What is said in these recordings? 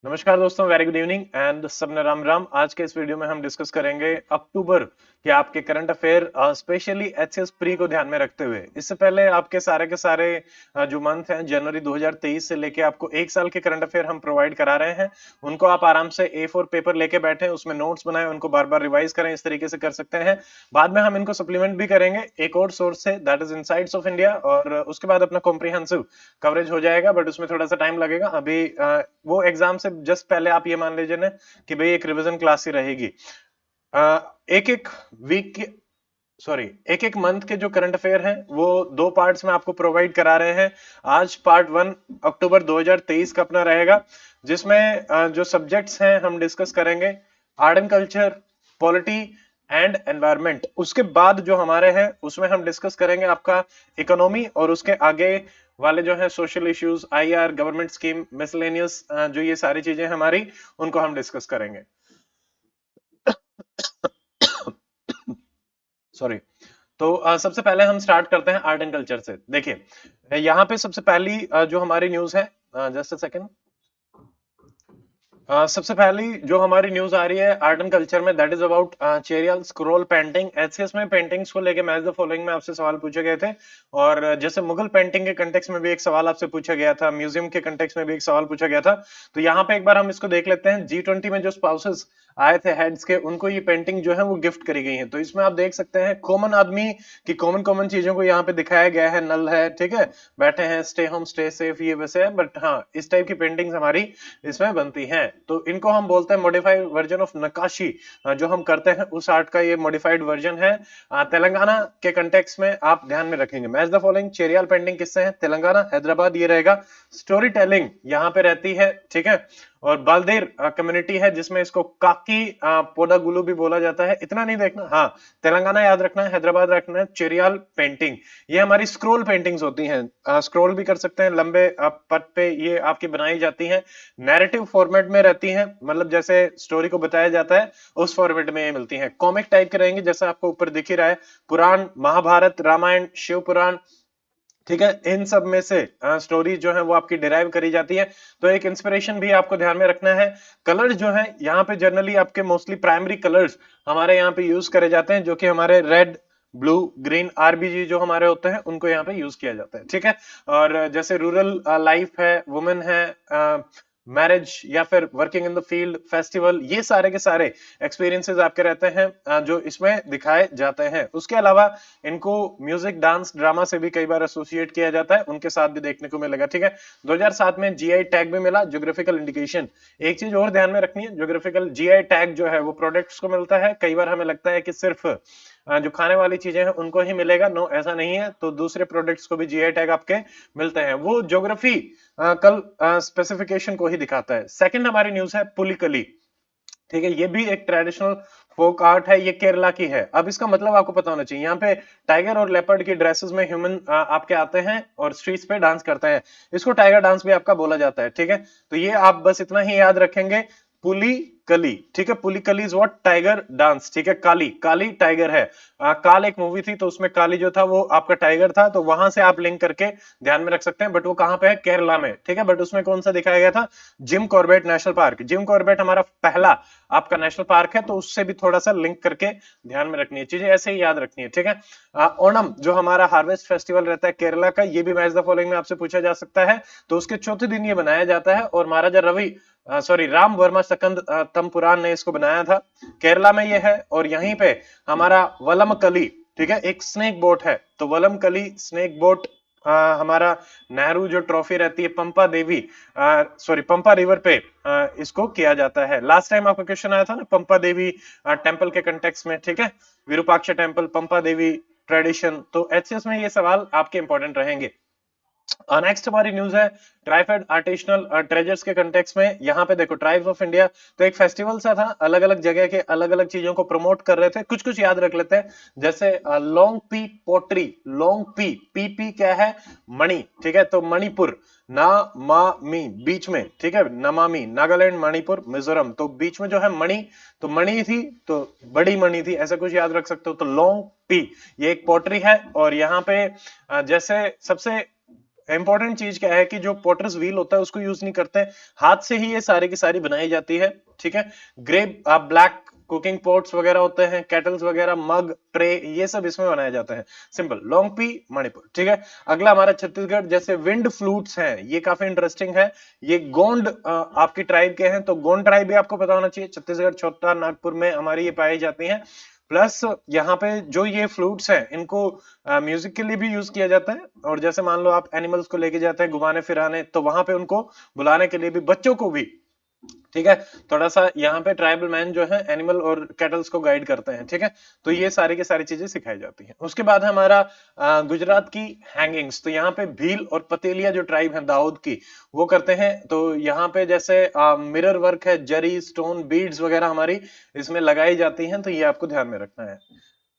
नमस्कार दोस्तों, very good evening and सबने राम राम। आज के इस वीडियो में हम डिस्कस करेंगे अक्टूबर के आपके current affair, specially HS pre को ध्यान में रखते हुए। इससे पहले आपके सारे के सारे जो मंथ हैं जनवरी 2023 से लेके आपको एक साल के करंट अफेयर हम प्रोवाइड करा रहे हैं। उनको आप आराम से A4 पेपर लेके बैठे, उसमें नोट्स बनाए, उनको बार बार रिवाइज करें। इस तरीके से कर सकते हैं। बाद में हम इनको सप्लीमेंट भी करेंगे एक और सोर्स से, that is insights of India, और उसके बाद अपना कॉम्प्रिहेंसिव कवरेज हो जाएगा, बट उसमें थोड़ा सा टाइम लगेगा। अभी वो एग्जाम से जस्ट पहले आप ये मान लीजिए ना कि भाई एक रिवीजन क्लास ही रहेगी। एक एक वीक की, सॉरी, एक एक मंथ के जो करंट अफेयर हैं वो दो पार्ट्स में आपको प्रोवाइड करा रहे हैं। आज पार्ट 1 अक्टूबर 2023 का अपना रहेगा, जिसमें जो सब्जेक्ट्स हैं हम डिस्कस करेंगे art and culture, polity and environment. उसके बाद जो हमारे हैं उसमें हम डिस्कस करेंगे आपका इकोनॉमी, और उसके आगे वाले जो है social issues, IR, government scheme, miscellaneous, जो ये सारी चीजें हमारी, उनको हम डिस्कस करेंगे। सॉरी। तो सबसे पहले हम स्टार्ट करते हैं आर्ट एंड कल्चर से। देखिए, यहाँ पे सबसे पहली जो हमारी न्यूज है, जस्ट अ सेकंड। सबसे पहली जो हमारी न्यूज आ रही है आर्ट एंड कल्चर में, that is about Cheriyal scroll painting. HCS में पेंटिंग्स को लेके मैच द फॉलोइंग में आपसे सवाल पूछे गए थे, और जैसे मुगल पेंटिंग के कंटेक्स्ट में भी एक सवाल आपसे पूछा गया था, म्यूजियम के कंटेक्स्ट में भी एक सवाल पूछा गया था। तो यहाँ पे एक बार हम इसको देख लेते हैं। G20 में जो स्पाउसेस आए थे हेड्स के, उनको ये पेंटिंग जो है वो गिफ्ट करी गई है। तो इसमें आप देख सकते हैं कॉमन आदमी की कॉमन कॉमन चीजों को यहाँ पे दिखाया गया है। नल है, ठीक है, बैठे हैं, स्टे होम स्टे सेफ, ये वैसे है, बट हाँ इस टाइप की पेंटिंग्स हमारी इसमें बनती हैं। तो इनको हम बोलते हैं मॉडिफाइड वर्जन ऑफ नक्काशी। जो हम करते हैं उस आर्ट का ये मॉडिफाइड वर्जन है। तेलंगाना के कंटेक्स्ट में आप ध्यान में रखेंगे। मैच द फॉलोइंग, चेरियल पेंटिंग किससे है? तेलंगाना, हैदराबाद ये रहेगा। स्टोरी टेलिंग यहाँ पे रहती है, ठीक है। और बालदेर कम्युनिटी है, जिसमें इसको काकी पोदागुलू भी बोला जाता है। इतना नहीं देखना, हाँ तेलंगाना याद रखना है, हैदराबाद रखना है। चेरियल पेंटिंग ये हमारी स्क्रोल पेंटिंग्स होती हैं। स्क्रोल भी कर सकते हैं, लंबे पथ पे ये आपकी बनाई जाती हैं। नैरेटिव फॉर्मेट में रहती हैं, मतलब जैसे स्टोरी को बताया जाता है उस फॉर्मेट में ये मिलती हैं। कॉमिक टाइप के रहेंगे, जैसा आपको ऊपर दिख ही रहा है। पुराण, महाभारत, रामायण, शिव पुराण, ठीक है, इन सब में से स्टोरी जो है वो आपकी डिराइव करी जाती है। तो एक इंस्पिरेशन भी आपको ध्यान में रखना है। कलर्स जो है यहाँ पे जनरली आपके मोस्टली प्राइमरी कलर्स हमारे यहाँ पे यूज करे जाते हैं, जो कि हमारे रेड, ब्लू, ग्रीन, आरबीजी जो हमारे होते हैं उनको यहाँ पे यूज किया जाता है, ठीक है। और जैसे रूरल लाइफ है, वुमेन है, मैरिज, या फिर working in the field, festival, ये सारे के सारे एक्सपीरियंसेस आपके रहते हैं जो इसमें दिखाए जाते हैं। उसके अलावा इनको म्यूजिक, डांस, ड्रामा से भी कई बार एसोसिएट किया जाता है, उनके साथ भी देखने को मिलेगा, ठीक है। 2007 में जीआई टैग भी मिला, ज्योग्राफिकल इंडिकेशन। एक चीज और ध्यान में रखनी है, ज्योग्राफिकल जीआई टैग जो है वो प्रोडक्ट्स को मिलता है। कई बार हमें लगता है कि सिर्फ जो खाने वाली चीजें हैं उनको ही मिलेगा, नो ऐसा नहीं है। तो दूसरे प्रोडक्ट्स को भी जीआई टैग आपके मिलते हैं। वो ज्योग्राफी कल स्पेसिफिकेशन को ही दिखाता है। सेकंड हमारी न्यूज है पुलिकली, ठीक है। ये भी एक ट्रेडिशनल फोक आर्ट है, ये केरला की है। अब इसका मतलब आपको पता होना चाहिए। यहाँ पे टाइगर और लेपर्ड की ड्रेसेस में ह्यूमन आपके आते हैं और स्ट्रीट्स पे डांस करते हैं। इसको टाइगर डांस भी आपका बोला जाता है, ठीक है। तो ये आप बस इतना ही याद रखेंगे, पुली कली, ठीक है। पुली कली इज व्हाट? टाइगर डांस, ठीक है। काली, काली टाइगर है। काल एक मूवी थी, तो उसमें काली जो था वो आपका टाइगर था, तो वहां से आप लिंक करके ध्यान में रख सकते हैं। बट वो कहां पे है? केरला में, ठीक है। बट उसमें कौन सा दिखाया गया था? Jim Corbett national park. Jim Corbett हमारा पहला आपका नेशनल पार्क है, तो उससे भी थोड़ा सा लिंक करके ध्यान में रखनी है, चीजें ऐसे ही याद रखनी है, ठीक है। ओणम जो हमारा हार्वेस्ट फेस्टिवल रहता है केरला का, ये भी मैच द फॉलोइंग में आपसे पूछा जा सकता है। तो उसके चौथे दिन ये बनाया जाता है, और महाराजा रवि, सॉरी, राम वर्मा सकंद तंपुरान ने इसको बनाया था। केरला में ये है। और यहीं पे हमारा वलम कली, ठीक है, एक स्नेक बोट है। तो वलम कली स्नेक बोट हमारा नेहरू जो ट्रॉफी रहती है पंपा देवी, सॉरी पंपा रिवर पे इसको किया जाता है। लास्ट टाइम आपका क्वेश्चन आया था ना पंपा देवी टेंपल के कंटेक्स्ट में, ठीक है। विरूपाक्ष टेंपल, पंपा देवी ट्रेडिशन। तो एचएस में ये सवाल आपके इंपॉर्टेंट रहेंगे। नेक्स्ट हमारी न्यूज है ट्राइफेड आर्टिसनल ट्रेजर्स के कंटेक्स्ट में। यहाँ पे देखो, ट्राइब्स ऑफ इंडिया, तो एक फेस्टिवल सा था, अलग अलग जगह के अलग अलग चीजों को प्रमोट कर रहे थे। कुछ कुछ याद रख लेते हैं, जैसे long P poetry. Long P, P क्या है? मणि, ठीक है। तो मणिपुर, ना मा मी, बीच में, ठीक है। नमामि, नागालैंड, मणिपुर, मिजोरम, तो बीच में जो है मणि, तो मणि थी, तो बड़ी मणि थी, ऐसा कुछ याद रख सकते हो। तो लॉन्ग पी ये एक पोट्री है। और यहाँ पे जैसे सबसे इंपॉर्टेंट चीज क्या है कि जो पॉटर्स व्हील होता है उसको यूज नहीं करते हैं, हाथ से ही ये सारी की सारी बनाई जाती है, ठीक है। ग्रेप ब्लैक कुकिंग पॉट्स वगैरह होते हैं, केटल्स वगैरह, मग, ट्रे, ये सब इसमें बनाए जाते हैं। सिंपल, लोंगपी, मणिपुर, ठीक है। अगला हमारा छत्तीसगढ़, जैसे विंड फ्लूट्स हैं, ये काफी इंटरेस्टिंग है। ये गोंड आपकी ट्राइब के हैं, तो गोंड ट्राइब भी आपको पता होना चाहिए, छत्तीसगढ़, छोटा नागपुर में हमारी ये पाई जाती हैं। प्लस यहाँ पे जो ये फ्लूट्स हैं इनको म्यूजिक के लिए भी यूज किया जाता है, और जैसे मान लो आप एनिमल्स को लेके जाते हैं घुमाने फिराने, तो वहां पे उनको बुलाने के लिए भी, बच्चों को भी, ठीक है, थोड़ा सा यहाँ पे ट्राइबल मैन जो है एनिमल और कैटल्स को गाइड करते हैं, ठीक है। तो ये सारी की सारी चीजें सिखाई जाती हैं। उसके बाद है हमारा गुजरात की हैंगिंग्स, तो यहाँ पे भील और पतेलिया जो ट्राइब है दाऊद की, वो करते हैं। तो यहाँ पे जैसे मिरर वर्क है, जरी, स्टोन, बीड्स वगैरह हमारी इसमें लगाई जाती हैं, तो ये आपको ध्यान में रखना है।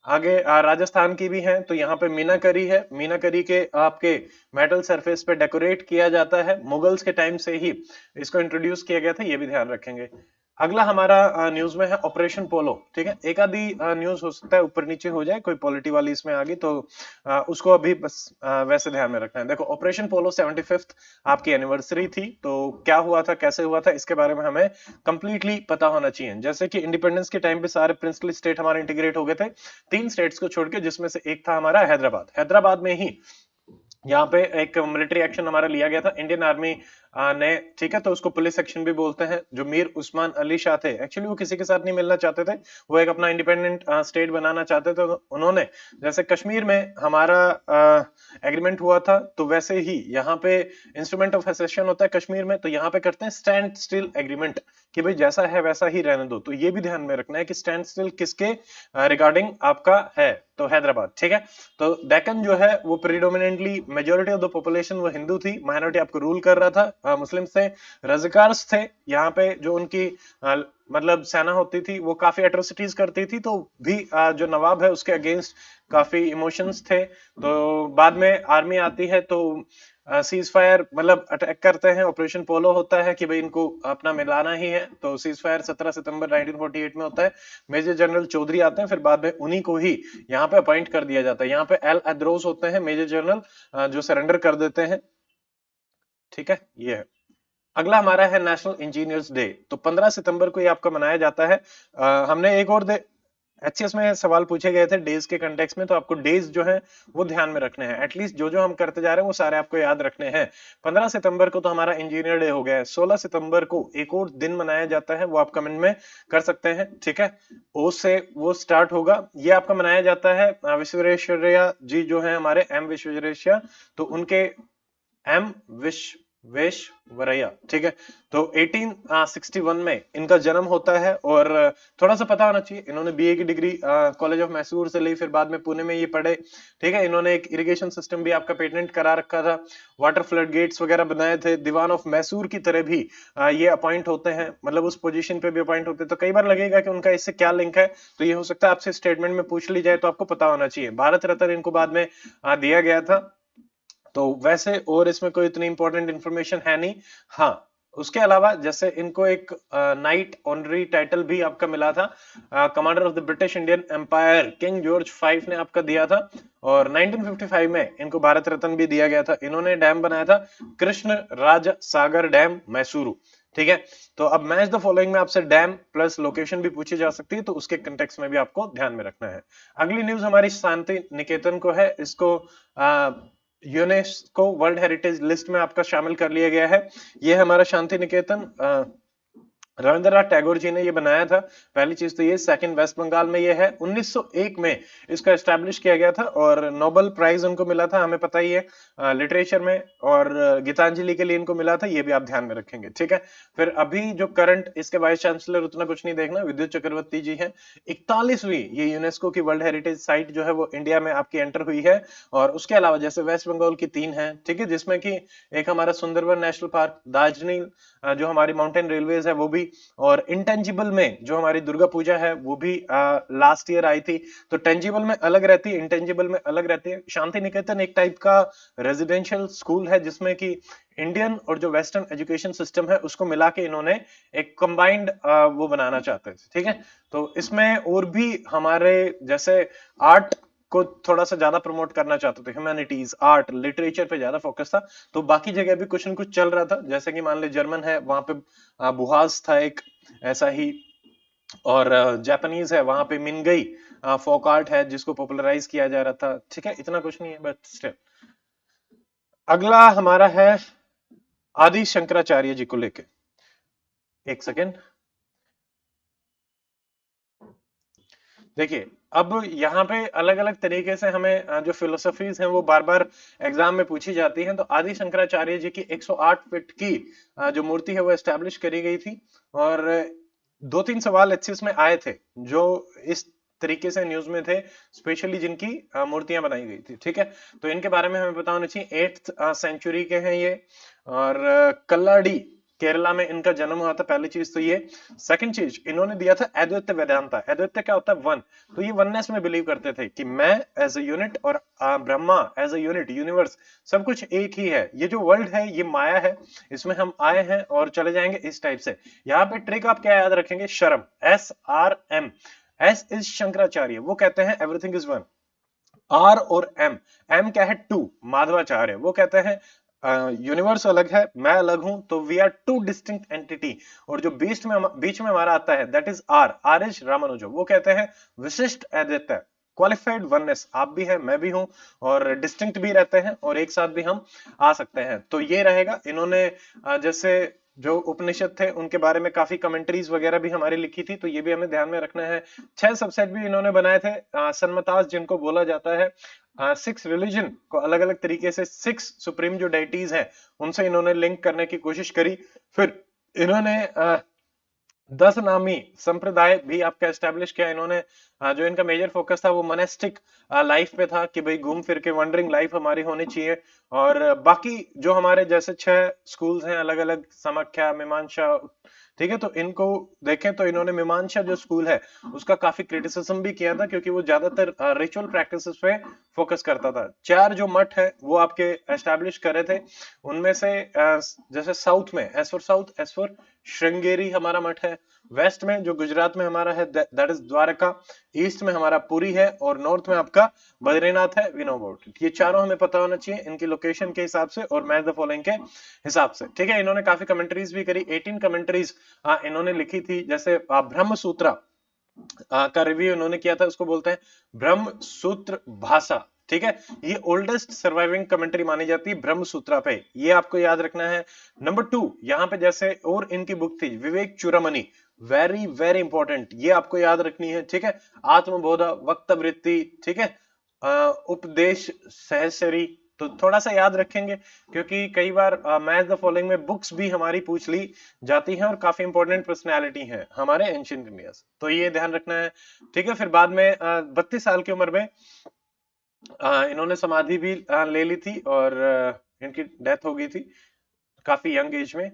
आगे राजस्थान की भी है, तो यहाँ पे मीनाकरी है, मीनाकरी के आपके मेटल सरफेस पे डेकोरेट किया जाता है, मुगल्स के टाइम से ही इसको इंट्रोड्यूस किया गया था, ये भी ध्यान रखेंगे। अगला हमारा न्यूज में है ऑपरेशन पोलो, ठीक है। एक आधी न्यूज हो सकता है ऊपर नीचे हो जाए, कोई पॉलिटी वाली इसमें आ गई तो उसको अभी बस वैसे ध्यान में रखना है। देखो, ऑपरेशन पोलो 75th आपकी एनिवर्सरी थी, तो क्या हुआ था, कैसे हुआ था, इसके बारे में हमें कंप्लीटली पता होना चाहिए। जैसे कि इंडिपेंडेंस के टाइम पे सारे प्रिंसली स्टेट हमारे इंटीग्रेट हो गए थे, 3 स्टेट्स को छोड़ के, जिसमें से एक था हमारा हैदराबाद। हैदराबाद में ही यहाँ पे एक मिलिट्री एक्शन हमारा लिया गया था इंडियन आर्मी ने, ठीक है। तो उसको पुलिस एक्शन भी बोलते हैं। जो मीर उस्मान अली शाह थे, एक्चुअली वो किसी के साथ नहीं मिलना चाहते थे, वो एक अपना इंडिपेंडेंट स्टेट बनाना चाहते थे। तो उन्होंने, जैसे कश्मीर में हमारा एग्रीमेंट हुआ था, तो वैसे ही यहाँ पे इंस्ट्रूमेंट ऑफ एसेशन होता है कश्मीर में, तो यहाँ पे करते हैं स्टैंड स्टिल एग्रीमेंट, कि भाई जैसा है वैसा ही रहने दो। तो ये भी ध्यान में रखना है कि स्टैंड स्टिल किसके रिगार्डिंग आपका है, तो हैदराबाद, ठीक है। तो डेक्कन जो है वो predominantly majority of the population वो हिंदू थी, माइनॉरिटी आपको रूल कर रहा था, मुस्लिम थे, रज़ाकार्स थे। यहाँ पे जो उनकी मतलब सेना होती थी वो काफी एट्रोसिटीज करती थी, तो भी जो नवाब है उसके अगेंस्ट काफी इमोशंस थे। तो बाद में आर्मी आती है, तो सीज फायर मतलब अटैक करते हैं, ऑपरेशन पोलो होता है कि भाई इनको अपना मिलाना ही है। तो सीज फायर 17 सितंबर 1948 में होता है। मेजर जनरल चौधरी आते हैं, फिर बाद में उन्हीं को ही यहाँ पे अपॉइंट कर दिया जाता है। यहाँ पे एल अद्रोस होते हैं मेजर जनरल, जो सरेंडर कर देते हैं, ठीक है। ये है। अगला हमारा है नेशनल इंजीनियर्स डे, तो 15 सितंबर को ये आपका मनाया जाता है। हमने एक और एचसीएस में सवाल पूछे गए थे डेज के कंटेक्स्ट में, तो आपको डेज जो है वो ध्यान में रखने हैं। एटलीस्ट जो जो हम करते जा रहे हैं वो सारे आपको याद रखने हैं। 15 सितंबर को तो हमारा इंजीनियर डे हो गया है। 16 सितंबर को एक और दिन मनाया जाता है, वो आप कमेंट में कर सकते हैं, ठीक है। ओ से वो स्टार्ट होगा, ये आपका मनाया जाता है विश्वेश्वरैया जी जो है हमारे, एम विश्वेश्वरैया, तो उनके एम विश्वेश्वरैया, ठीक है। तो 1861 में इनका जन्म होता है, और थोड़ा सा पता होना चाहिए, इन्होंने बीए की डिग्री कॉलेज ऑफ मैसूर से ली, फिर बाद में पुणे में ये पढ़े, ठीक है। इन्होंने एक इरिगेशन सिस्टम भी आपका पेटेंट करा रखा था, वाटर फ्लड गेट्स वगैरह बनाए थे। दीवान ऑफ मैसूर की तरह भी ये अपॉइंट होते हैं, मतलब उस पोजीशन पे भी अपॉइंट होते हैं। तो कई बार लगेगा कि उनका इससे क्या लिंक है, तो ये हो सकता है आपसे स्टेटमेंट में पूछ ली जाए, तो आपको पता होना चाहिए। भारत रत्न इनको बाद में दिया गया था। तो वैसे और इसमें कोई इतनी इंपॉर्टेंट इंफॉर्मेशन है नहीं। हाँ, उसके अलावा जैसे इनको एक नाइट ऑनरी टाइटल भी आपका मिला था, commander of the British Indian Empire King George 5 ने आपका दिया था। और 1955 में इनको भारत रत्न भी दिया गया था। इन्होंने डैम बनाया था कृष्ण राज सागर डैम मैसूरू, ठीक है। तो अब मैच द फॉलोइंग में आपसे डैम प्लस लोकेशन भी पूछी जा सकती है, तो उसके कंटेक्स्ट में भी आपको ध्यान में रखना है। अगली न्यूज हमारी शांति निकेतन को है। इसको यूनेस्को वर्ल्ड हेरिटेज लिस्ट में आपका शामिल कर लिया गया है। ये हमारा शांति निकेतन रविंद्रनाथ टैगोर जी ने ये बनाया था। पहली चीज तो ये। सेकंड, वेस्ट बंगाल में ये है। 1901 में इसका एस्टैब्लिश किया गया था, और नोबेल प्राइज उनको मिला था, हमें पता ही है, लिटरेचर में, और गीतांजलि के लिए इनको मिला था, ये भी आप ध्यान में रखेंगे, ठीक है। फिर अभी जो करंट इसके वाइस चांसलर, उतना कुछ नहीं देखना, विद्युत चक्रवर्ती जी हैं। 41वीं ये यूनेस्को की वर्ल्ड हेरिटेज साइट जो है वो इंडिया में आपकी एंटर हुई है। और उसके अलावा जैसे वेस्ट बंगाल की 3 है, ठीक है, जिसमें कि एक हमारा सुंदरवन नेशनल पार्क, दार्जिलिंग जो हमारी माउंटेन रेलवेज है वो भी, और इंटेंजिबल में जो हमारी दुर्गा पूजा है वो भी लास्ट ईयर आई थी। तो टेंजिबल में अलग रहती है, इंटेंजिबल में अलग रहती है। शांति निकेतन एक टाइप का रेजिडेंशियल स्कूल है, जिसमें कि इंडियन और जो वेस्टर्न एजुकेशन सिस्टम है उसको मिला के इन्होंने एक कंबाइंड वो बनाना चाहते थे, ठीक है। तो इसमें और भी हमारे जैसे आर्ट को थोड़ा सा ज्यादा प्रमोट करना चाहते थे, ह्यूमैनिटीज, आर्ट, लिटरेचर पे ज्यादा फोकस था। तो बाकी जगह भी कुछ न कुछ चल रहा था, जैसे कि मान ली जर्मन है, वहां पे बुहास था एक ऐसा ही, और जापानीज है, वहां पे मिनगई फोक आर्ट है जिसको पॉपुलराइज किया जा रहा था। ठीक है, इतना कुछ नहीं है बट स्टिल। अगला हमारा है आदि शंकराचार्य जी को लेके। एक सेकेंड, देखिए अब यहाँ पे अलग अलग तरीके से हमें जो फिलोसफीज हैं वो बार बार एग्जाम में पूछी जाती हैं। तो आदि शंकराचार्य जी की 108 फीट की जो मूर्ति है वो एस्टेब्लिश करी गई थी, और दो तीन सवाल एचसीएस में आए थे जो इस तरीके से न्यूज में थे, स्पेशली जिनकी मूर्तियां बनाई गई थी। ठीक है, तो इनके बारे में हमें पता होना चाहिए। 8th सेंचुरी के हैं ये, और कल्लाडी केरला में इनका जन्म हुआ था, पहली चीज तो ये। सेकंड चीज, इन्होंने दिया था अद्वैत वेदांता। अद्वैत क्या होता है? वन। तो ये वननेस में बिलीव करते थे कि मैं एज अ यूनिट और Brahma as a unit, universe, सब कुछ एक ही है। ये जो वर्ल्ड है ये माया है, इसमें हम आए हैं और चले जाएंगे, इस टाइप से। यहाँ पे ट्रिक आप क्या याद रखेंगे? शर्म, SRM। एस इज शंकराचार्य, वो कहते हैं एवरीथिंग इज वन। आर और एम, एम क्या है? टू, माधवाचार्य वो कहते हैं यूनिवर्स अलग है, मैं अलग हूं, तो we are two distinct entity. और जो बीच में हमारा आता है that is R, R is Ramanuja, वो कहते हैं विशिष्ट अद्वैत, क्वालिफाइड वननेस। आप भी हैं, मैं भी हूं, और डिस्टिंक्ट भी रहते हैं, और एक साथ भी हम आ सकते हैं। तो ये रहेगा। इन्होंने जैसे जो उपनिषद थे उनके बारे में काफी कमेंट्रीज वगैरह भी हमारी लिखी थी, तो ये भी हमें ध्यान में रखना है। 6 सबसेट भी इन्होंने बनाए थे, सन्मतास जिनको बोला जाता है। 6 रिलीजन को अलग अलग तरीके से, 6 सुप्रीम जो डाइटीज हैं उनसे इन्होंने लिंक करने की कोशिश करी। फिर इन्होंने 10 नामी संप्रदाय भी आपका एस्टेब्लिश किया इन्होंने। जो इनका मेजर फोकस था वो मोनेस्टिक लाइफ पे था, कि भाई घूम फिर के वंडरिंग लाइफ हमारी होनी चाहिए। और बाकी जो हमारे जैसे 6 स्कूल्स हैं अलग अलग, समाख्या, मीमांसा, ठीक है, तो इनको देखें तो इन्होंने मीमांसा जो स्कूल है उसका काफी क्रिटिसिज्म भी किया था, क्योंकि वो ज्यादातर रिचुअल प्रैक्टिसेस पे फोकस करता था। 4 जो मठ है वो आपके एस्टेब्लिश करे थे, उनमें से जैसे साउथ में, as for south, as for Sringeri हमारा मठ है। वेस्ट में जो गुजरात में हमारा है दैट इज द्वारका। ईस्ट में हमारा पुरी है, और नॉर्थ में आपका बद्रीनाथ है, वी नो अबाउट इट। ये चारों हमें पता होना चाहिए इनकी लोकेशन के हिसाब से और मैच द फॉलोइंग के हिसाब से। ठीक है, इन्होंने काफी कमेंट्रीज भी करी, 18 कमेंट्रीज इन्होंने लिखी थी। जैसे ब्रह्म सूत्र का रिव्यू इन्होंने किया था, उसको बोलते हैं ब्रह्म सूत्र भाषा। ठीक है, ये ओल्डेस्ट सर्वाइविंग कमेंट्री मानी जाती है ब्रह्म सूत्रा पे, ये आपको याद रखना है। नंबर 2, यहाँ पे जैसे और इनकी बुक थी विवेक चूड़ामणि, वेरी वेरी इंपॉर्टेंट, ये आपको याद रखनी है। ठीक है, आत्मबोध, वक्तवृत्ति, ठीक है, उपदेश सहचरी, तो थोड़ा सा याद रखेंगे, क्योंकि कई बार मैच द फॉलोइंग में बुक्स भी हमारी पूछ ली जाती हैं, और काफी इंपॉर्टेंट पर्सनैलिटी है हमारे एंशिएंट इंडिया से, तो ये ध्यान रखना है। ठीक है, फिर बाद में 32 साल की उम्र में इन्होंने समाधि भी ले ली थी, और इनकी डेथ हो गई थी काफी यंग एज में।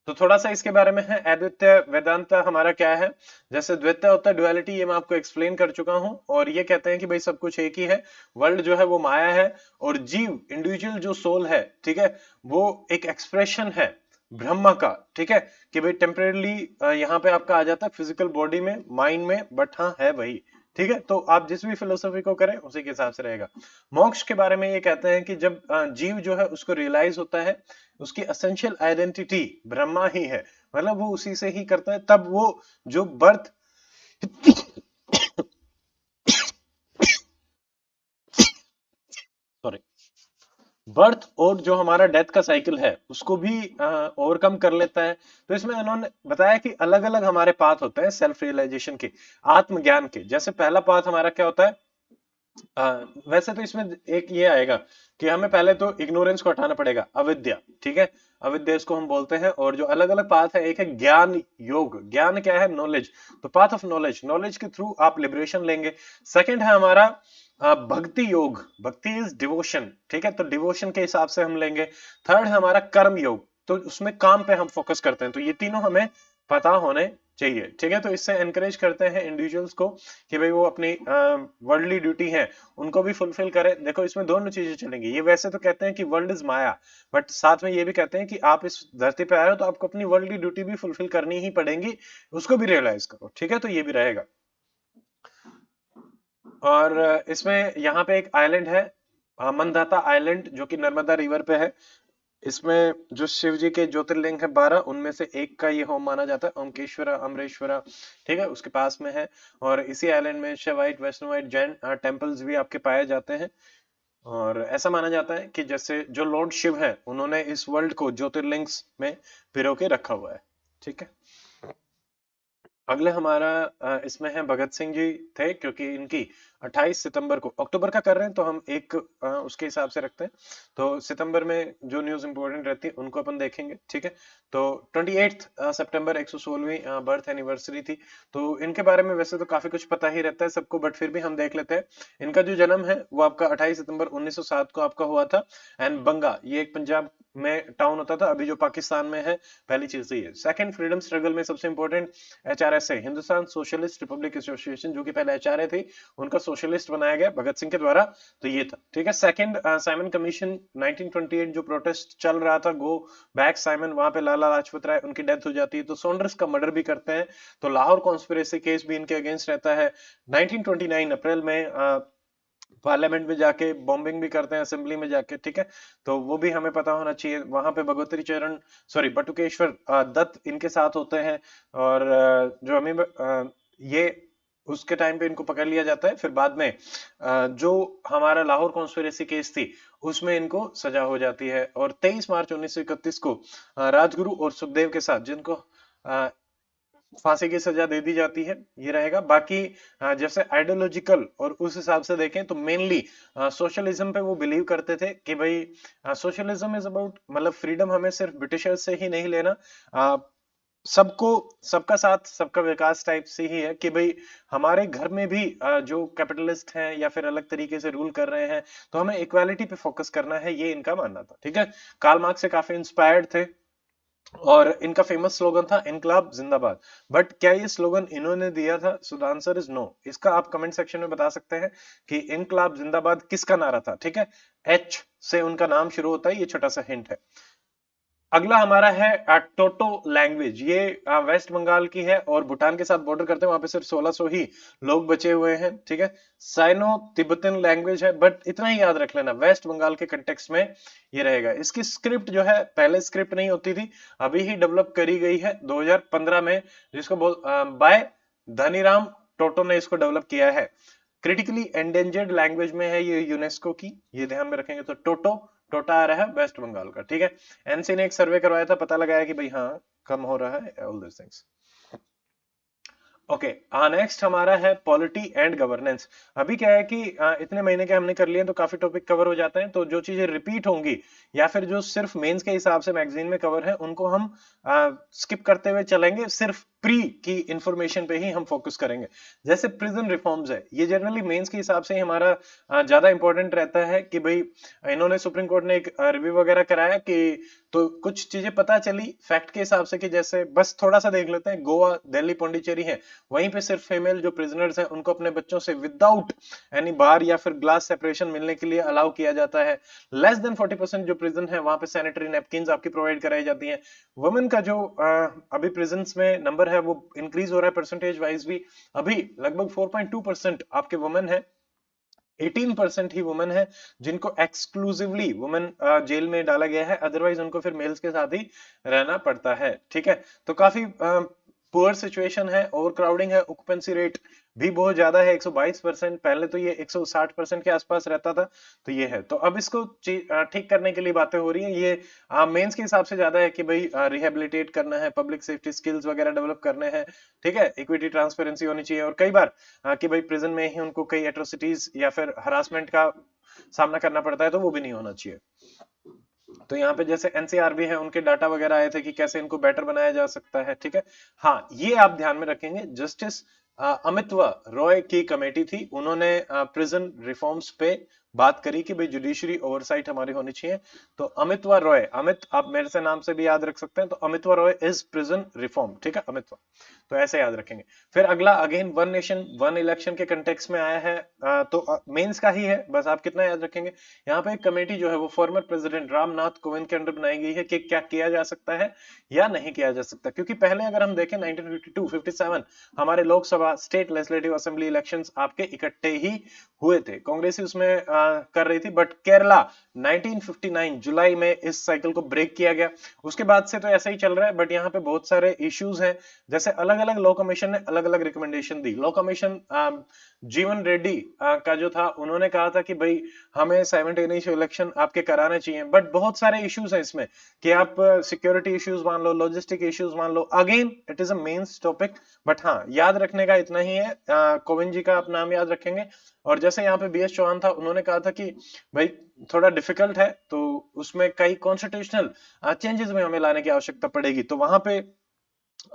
तो थोड़ा सा इसके बारे में है। अद्वैत वेदांत हमारा क्या है? जैसे द्वैत होता है ड्युअलिटी, ये मैं आपको एक्सप्लेन कर चुका हूं, और ये कहते हैं कि भाई सब कुछ एक ही है, वर्ल्ड जो है वो माया है, और जीव, इंडिविजुअल जो सोल है, ठीक है, वो एक एक्सप्रेशन है ब्रह्मा का। ठीक है, कि भाई टेम्परेली यहाँ पे आपका आ जाता है फिजिकल बॉडी में, माइंड में, बट हाँ है वही। ठीक है, तो आप जिस भी फिलोसफी को करें उसी के हिसाब से रहेगा। मोक्ष के बारे में ये कहते हैं कि जब जीव जो है उसको रियलाइज होता है उसकी एसेंशियल आइडेंटिटी ब्रह्मा ही है, मतलब वो उसी से ही करता है, तब वो जो बर्थ सॉरी, बर्थ और जो हमारा डेथ का साइकिल है उसको भी ओवरकम कर लेता है। तो इसमें उन्होंने बताया कि अलग अलग हमारे पाथ होते हैं सेल्फ रियलाइजेशन के, आत्मज्ञान के। जैसे पहला पाथ हमारा क्या होता है? वैसे तो इसमें एक ये आएगा कि हमें पहले तो इग्नोरेंस को हटाना पड़ेगा, अविद्या। ठीक है, अविद्या इसको हम बोलते हैं। और जो अलग अलग पाथ है, एक है ज्ञान योग, ज्ञान क्या है? नॉलेज, तो पाथ ऑफ नॉलेज, नॉलेज के थ्रू आप लिबरेशन लेंगे। सेकंड है हमारा भक्ति योग, भक्ति इज डिवोशन। ठीक है, तो डिवोशन के हिसाब से हम लेंगे। थर्ड है हमारा कर्म योग, तो उसमें काम पे हम फोकस करते हैं। तो ये तीनों हमें पता होने चाहिए। ठीक है, तो इससे एनकरेज करते हैं इंडिविजुअल्स को कि भाई वो अपनी वर्ल्डली ड्यूटी है उनको भी फुलफिल करें। देखो इसमें दोनों चीजें चलेंगी, ये वैसे तो कहते हैं कि वर्ल्ड इज माया, बट साथ में ये भी कहते हैं कि आप इस धरती पे आए हो तो आपको अपनी वर्ल्डली ड्यूटी भी फुलफिल करनी ही पड़ेगी, उसको भी रियलाइज करो। ठीक है, तो ये भी रहेगा। और इसमें यहाँ पे एक आइलैंड है, मनदाता आइलैंड, जो कि नर्मदा रिवर पे है। इसमें जो शिव जी के ज्योतिर्लिंग है 12, उनमें से एक का ये होम माना जाता है, ओमकेश्वरा अमरेश्वरा, ठीक है, उसके पास में है। और इसी आइलैंड में शैवाइट वैष्णवाइट जैन टेम्पल्स भी आपके पाए जाते हैं। और ऐसा माना जाता है कि जैसे जो लॉर्ड शिव है, उन्होंने इस वर्ल्ड को ज्योतिर्लिंग्स में पिरो के रखा हुआ है, ठीक है। अगले हमारा इसमें है भगत सिंह जी थे, क्योंकि इनकी 28 सितंबर को, अक्टूबर का कर रहे हैं तो हम एक उसके हिसाब से रखते हैं, तो सितंबर में जो न्यूज इंपॉर्टेंट रहती है उनको अपन देखेंगे, ठीक है। तो 28 सितंबर 116वीं बर्थ एनिवर्सरी थी। तो इनके बारे में वैसे तो काफी कुछ पता ही रहता है सबको, बट फिर भी हम देख लेते हैं। इनका जो जन्म है वो आपका 28 सितंबर 1907 को आपका हुआ था। एंड बंगा, ये एक पंजाब में टाउन होता था, अभी जो पाकिस्तान में है। पहली चीज तो ये। सेकंड, फ्रीडम स्ट्रगल में सबसे important HRSA, Hindustan socialist republic association, जो कि पहले एचआरए थी, उनका सोशलिस्ट बनाया गया भगत सिंह के द्वारा। तो ये था, ठीक है। सेकंड, साइमन कमीशन 1928, जो प्रोटेस्ट चल रहा था, गो बैक साइमन, वहां पे लाला लाजपत राय, उनकी डेथ हो जाती है, तो सॉन्डर्स का मर्डर भी करते हैं, तो लाहौर कॉन्स्पिरेसी केस भी इनके अगेंस्ट रहता है। 1929 अप्रैल में पार्लियामेंट में जाके बॉम्बिंग भी करते हैं, असेंबली में जाके, ठीक है। तो वो भी हमें पता होना चाहिए। वहां पे भगवती चरण, सॉरी, बटुकेश्वर दत्त इनके साथ होते हैं। और जो हमें ये उसके टाइम पे इनको पकड़ लिया जाता है। फिर बाद में जो हमारा लाहौर कॉन्स्पिरेसी केस थी, उसमें इनको सजा हो जाती है। और 23 मार्च 1931 को राजगुरु और सुखदेव के साथ, जिनको फांसी की सजा दे दी जाती है, ये रहेगा। बाकी जैसे आइडियोलॉजिकल और उस हिसाब से देखें तो मेनली सोशलिज्म पे वो बिलीव करते थे कि भाई सोशलिज्म इज अबाउट, मतलब फ्रीडम हमें सिर्फ ब्रिटिशर्स से ही नहीं लेना, अ, सबको, सबका साथ सबका विकास टाइप से ही है, कि भाई हमारे घर में भी जो कैपिटलिस्ट हैं या फिर अलग तरीके से रूल कर रहे हैं, तो हमें इक्वालिटी पे फोकस करना है, ये इनका मानना था, ठीक है। कार्ल मार्क्स से काफी इंस्पायर्ड थे। और इनका फेमस स्लोगन था इनकलाब जिंदाबाद। बट क्या ये स्लोगन इन्होंने दिया था? So the answer is no. इसका आप कमेंट सेक्शन में बता सकते हैं कि इनकलाब जिंदाबाद किसका नारा था, ठीक है। एच से उनका नाम शुरू होता है, ये छोटा सा हिंट है। अगला हमारा है टोटो लैंग्वेज। ये वेस्ट बंगाल की है और भूटान के साथ बॉर्डर करते हैं, वहां पे सिर्फ 1600 ही लोग बचे हुए हैं, ठीक है। साइनो तिब्बतन लैंग्वेज है, बट इतना ही याद रख लेना, वेस्ट बंगाल के कंटेक्स्ट में ये रहेगा। इसकी स्क्रिप्ट जो है, पहले स्क्रिप्ट नहीं होती थी, अभी ही डेवलप करी गई है 2015 में, जिसको बाय धनीराम टोटो ने इसको डेवलप किया है। क्रिटिकली एंडेंजर्ड लैंग्वेज में है ये, यूनेस्को की, ये ध्यान में रखेंगे। तो टोटो, टोटा आ रहा है वेस्ट बंगाल का, ठीक है। एनसी ने एक सर्वे करवाया था, पता लगाया कि भाई हाँ, कम हो रहा है all this things. Okay, next हमारा है पॉलिटी एंड गवर्नेंस। अभी क्या है कि इतने महीने के हमने कर लिए तो काफी टॉपिक कवर हो जाते हैं, तो जो चीजें रिपीट होंगी या फिर जो सिर्फ मेंस के हिसाब से मैगजीन में कवर है, उनको हम स्किप करते हुए चलेंगे, सिर्फ प्री की इंफॉर्मेशन पे ही हम फोकस करेंगे। जैसे प्रिजन रिफॉर्म्स है, ये जनरली मेंस के हिसाब से ही हमारा ज्यादा इंपॉर्टेंट रहता है, कि भाई इन्होंने सुप्रीम कोर्ट ने एक रिव्यू वगैरह कराया, कि तो कुछ चीजें पता चली फैक्ट के हिसाब से, कि जैसे बस थोड़ा सा देख लेते हैं, गोवा, दिल्ली, पौंडीचेरी है, वहीं पे सिर्फ फीमेल जो प्रिजनर्स हैं, उनको अपने बच्चों से विदाउट एनी बार या फिर ग्लास सेपरेशन मिलने के लिए अलाउ किया जाता है। लेस देन 40% जो प्रिजन है, वहां पे सैनिटरी नैपकिन आपकी प्रोवाइड कराई जाती हैं। वुमेन का जो अभी प्रिजन में नंबर है, वो इंक्रीज हो रहा है परसेंटेज वाइज भी। अभी लगभग 4.2% आपके वुमेन है, 18% ही वुमेन है जिनको एक्सक्लूसिवली वुमेन जेल में डाला गया है, अदरवाइज उनको फिर मेल्स के साथ ही रहना पड़ता है, ठीक है। तो काफी पुअर सिचुएशन है, ओवर क्राउडिंग है, ऑक्युपेंसी रेट भी बहुत ज्यादा है, 122%। पहले तो ये 160% के आसपास रहता था। तो ये है, तो अब इसको ठीक करने के लिए बातें हो रही हैं। ये मेंस के हिसाब से ज्यादा है कि भाई रिहेबिलिटेट करना है, पब्लिक सेफ्टी स्किल्स वगैरह डेवलप करने हैं, ठीक है। इक्विटी ट्रांसपेरेंसी होनी चाहिए, और कई बार कि भाई प्रिजन में ही उनको कई एट्रोसिटीज या फिर हरासमेंट का सामना करना पड़ता है, तो वो भी नहीं होना चाहिए। तो यहाँ पे जैसे एनसीआर भी है, उनके डाटा वगैरह आए थे कि कैसे इनको बेटर बनाया जा सकता है, ठीक है। हाँ, ये आप ध्यान में रखेंगे, जस्टिस अमित्व रॉय की कमेटी थी, उन्होंने प्रिजन रिफॉर्म्स पे बात करी कि भाई जुडिशरी ओवरसाइट हमारी होनी चाहिए। तो अमित्व रॉय, अमित आप मेरे से नाम से भी याद रख सकते हैं, तो अमित्व रॉय इज प्रिजन रिफॉर्म, ठीक है, अमित्व। तो ऐसे याद रखेंगे। फिर अगला again one nation one election के कंटेक्स्ट में आया है, तो मेंस का ही है, बस आप कितना याद रखेंगे। यहाँ पे एक कमेटी जो है वो फॉर्मर प्रेसिडेंट रामनाथ कोविंद के अंडर बनाई गई है, कि क्या किया जा सकता है या नहीं किया जा सकता। क्योंकि पहले अगर हम देखें 1952-57 हमारे Lok Sabha Lok Sabha state legislative assembly elections आपके इकट्ठे ही हुए थे। कांग्रेस ही उसमें कर रही थी, बट केरला 1959 जुलाई में इस साइकिल को ब्रेक किया गया। उसके बाद से तो ऐसा ही चल रहा है, बट यहाँ पे बहुत सारे इश्यूज हैं। जैसे अलग अलग लॉ कमीशन ने अलग अलग रिकमेंडेशन दी। लॉ कमीशन जीवन रेड्डी का जो था, उन्होंने कहा था कि भाई हमें साइमल्टेनियस इलेक्शन आपके कराने चाहिए, बट बहुत सारे इश्यूज हैं इसमें कि आप सिक्योरिटी इश्यूज मान लो, लॉजिस्टिक इश्यूज मान लो। Again it is a main topic, but हाँ याद रखने का इतना ही है, कोविंद जी का आप नाम याद रखेंगे। और जैसे यहाँ पे बीएस चौहान था, उन्होंने कहा था कि भाई थोड़ा डिफिकल्ट है, तो उसमें कई कॉन्स्टिट्यूशनल चेंजेस में हमें लाने की आवश्यकता पड़ेगी। तो वहां पे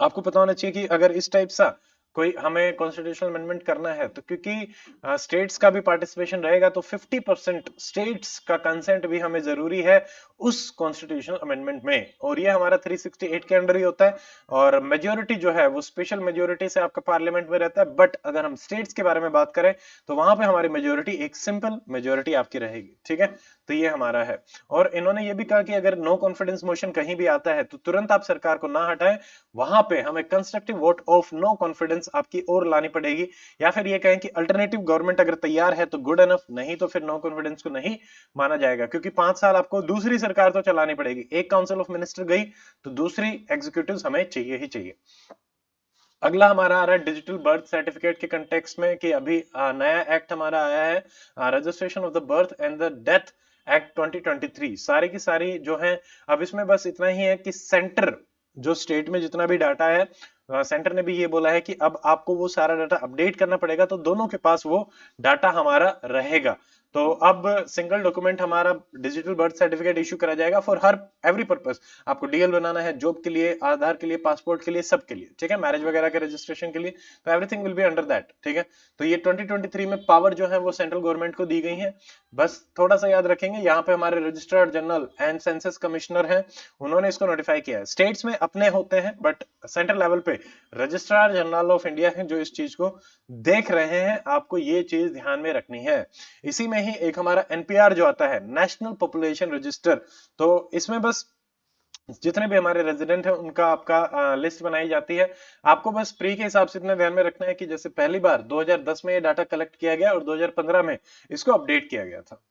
आपको पता होना चाहिए कि अगर इस टाइप सा कोई हमें कॉन्स्टिट्यूशनल अमेंडमेंट करना है, तो क्योंकि स्टेट्स का भी पार्टिसिपेशन रहेगा, तो 50% स्टेट्स का कंसेंट भी हमें जरूरी है उस कॉन्स्टिट्यूशनल अमेंडमेंट में, और ये हमारा 368 के अंडर ही होता है। और मेजोरिटी जो है वो स्पेशल मेजोरिटी से आपका पार्लियामेंट में रहता है, बट अगर हम स्टेट्स के बारे में बात करें तो वहां पे हमारी मेजोरिटी एक सिंपल मेजोरिटी आपकी रहेगी, ठीक है। तो ये हमारा है। और इन्होंने ये भी कहा कि अगर नो कॉन्फिडेंस मोशन कहीं भी आता है तो तुरंत आप सरकार को ना हटाएं, वहां पे हमें constructive vote of no confidence आपकी ओर लानी पड़ेगी, या फिर ये कहें कि अल्टरनेटिव गवर्नमेंट अगर तैयार है तो गुड एनफ, नहीं तो फिर नो कॉन्फिडेंस को नहीं माना जाएगा, क्योंकि 5 साल आपको दूसरी सरकार तो चलानी पड़ेगी। एक काउंसिल ऑफ मिनिस्टर गई तो दूसरी एग्जीक्यूटिव हमें चाहिए ही चाहिए। अगला हमारा आ रहा है डिजिटल बर्थ सर्टिफिकेट के कंटेक्स्ट में, कि अभी नया एक्ट हमारा आया है, registration of the birth and the death act 2023। सारी की सारी जो है, अब इसमें बस इतना ही है कि सेंटर जो स्टेट में जितना भी डाटा है, सेंटर ने भी ये बोला है कि अब आपको वो सारा डाटा अपडेट करना पड़ेगा, तो दोनों के पास वो डाटा हमारा रहेगा। तो अब सिंगल डॉक्यूमेंट हमारा डिजिटल बर्थ सर्टिफिकेट इशू करा जाएगा फॉर हर एवरी पर्पस। आपको डीएल बनाना है, जॉब के लिए, आधार के लिए, पासपोर्ट के लिए, सब के लिए, ठीक है, मैरिज वगैरह के रजिस्ट्रेशन के लिए, तो everything will be under that, ठीक है। तो ये 2023 में पावर जो है वो सेंट्रल गवर्नमेंट को दी गई है। बस थोड़ा सा याद रखेंगे, यहाँ पे हमारे registrar general and census commissioner हैं, उन्होंने इसको नोटिफाई किया है। स्टेट्स में अपने होते हैं, बट सेंट्रल लेवल पे रजिस्ट्रार जनरल ऑफ इंडिया है जो इस चीज को देख रहे हैं। आपको ये चीज ध्यान में रखनी है। इसी में ही एक हमारा एनपीआर जो आता है, नेशनल पॉपुलेशन रजिस्टर, तो इसमें बस जितने भी हमारे रेजिडेंट हैं उनका आपका लिस्ट बनाई जाती है। आपको बस प्री के हिसाब से इतना ध्यान में रखना है कि जैसे पहली बार 2010 में ये डाटा कलेक्ट किया गया और 2015 में इसको अपडेट किया गया था।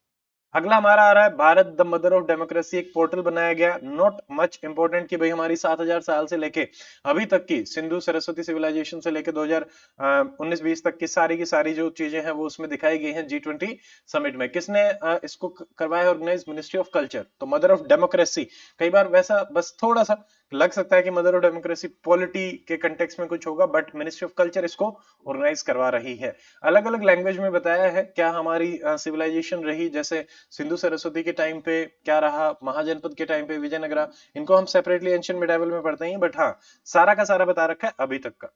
अगला हमारा आ रहा है Bharat the mother of democracy, एक पोर्टल बनाया गया, नॉट मच इंपोर्टेंट, कि भाई हमारी 7000 साल से लेके अभी तक की सिंधु सरस्वती सिविलाइजेशन से लेके 2019-20 तक की सारी जो चीजें हैं वो उसमें दिखाई गई हैं। G20 समिट में किसने इसको करवाया ऑर्गेनाइज? Ministry of culture. तो मदर ऑफ डेमोक्रेसी, कई बार वैसा बस थोड़ा सा लग सकता है कि मदर ऑफ डेमोक्रेसी पॉलिटी के कंटेक्स्ट में कुछ होगा, बट मिनिस्ट्री ऑफ कल्चर इसको ऑर्गेनाइज करवा रही है। अलग अलग लैंग्वेज में बताया है क्या हमारी सिविलाइजेशन रही, जैसे सिंधु सरस्वती के टाइम पे क्या रहा, महाजनपद के टाइम पे विजयनगरा, इनको हम सेपरेटली एंशिएंट मिडाइवल में पढ़ते हैं, बट हाँ सारा का सारा बता रखा है अभी तक का।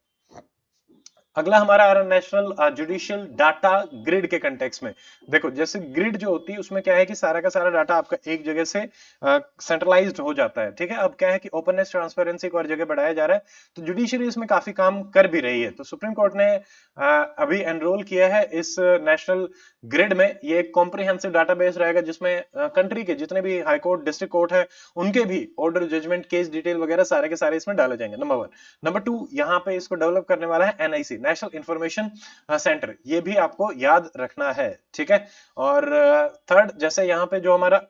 अगला हमारा आ रहा है नेशनल जुडिशियल डाटा ग्रिड के कंटेक्स्ट में। देखो जैसे ग्रिड जो होती है उसमें क्या है कि सारा का सारा डाटा आपका एक जगह से सेंट्रलाइज्ड हो जाता है, ठीक है। अब क्या है कि ओपननेस ट्रांसपेरेंसी को हर जगह बढ़ाया जा रहा है, तो जुडिशरी इसमें काफी काम कर भी रही है। तो सुप्रीम कोर्ट ने अभी एनरोल किया है इस नेशनल ग्रिड में। ये एक कॉम्प्रिहेंसिव डाटाबेस रहेगा जिसमें कंट्री के जितने भी हाई कोर्ट, डिस्ट्रिक्ट कोर्ट है, उनके भी ऑर्डर, जजमेंट, केस डिटेल वगैरह सारे के सारे इसमें डाले जाएंगे, नंबर 1। नंबर 2, यहाँ पे इसको डेवलप करने वाला है एनआईसी, नेशनल इंफॉर्मेशन सेंटर, ये भी आपको याद रखना है, ठीक है। और थर्ड, जैसे यहाँ पे जो हमारा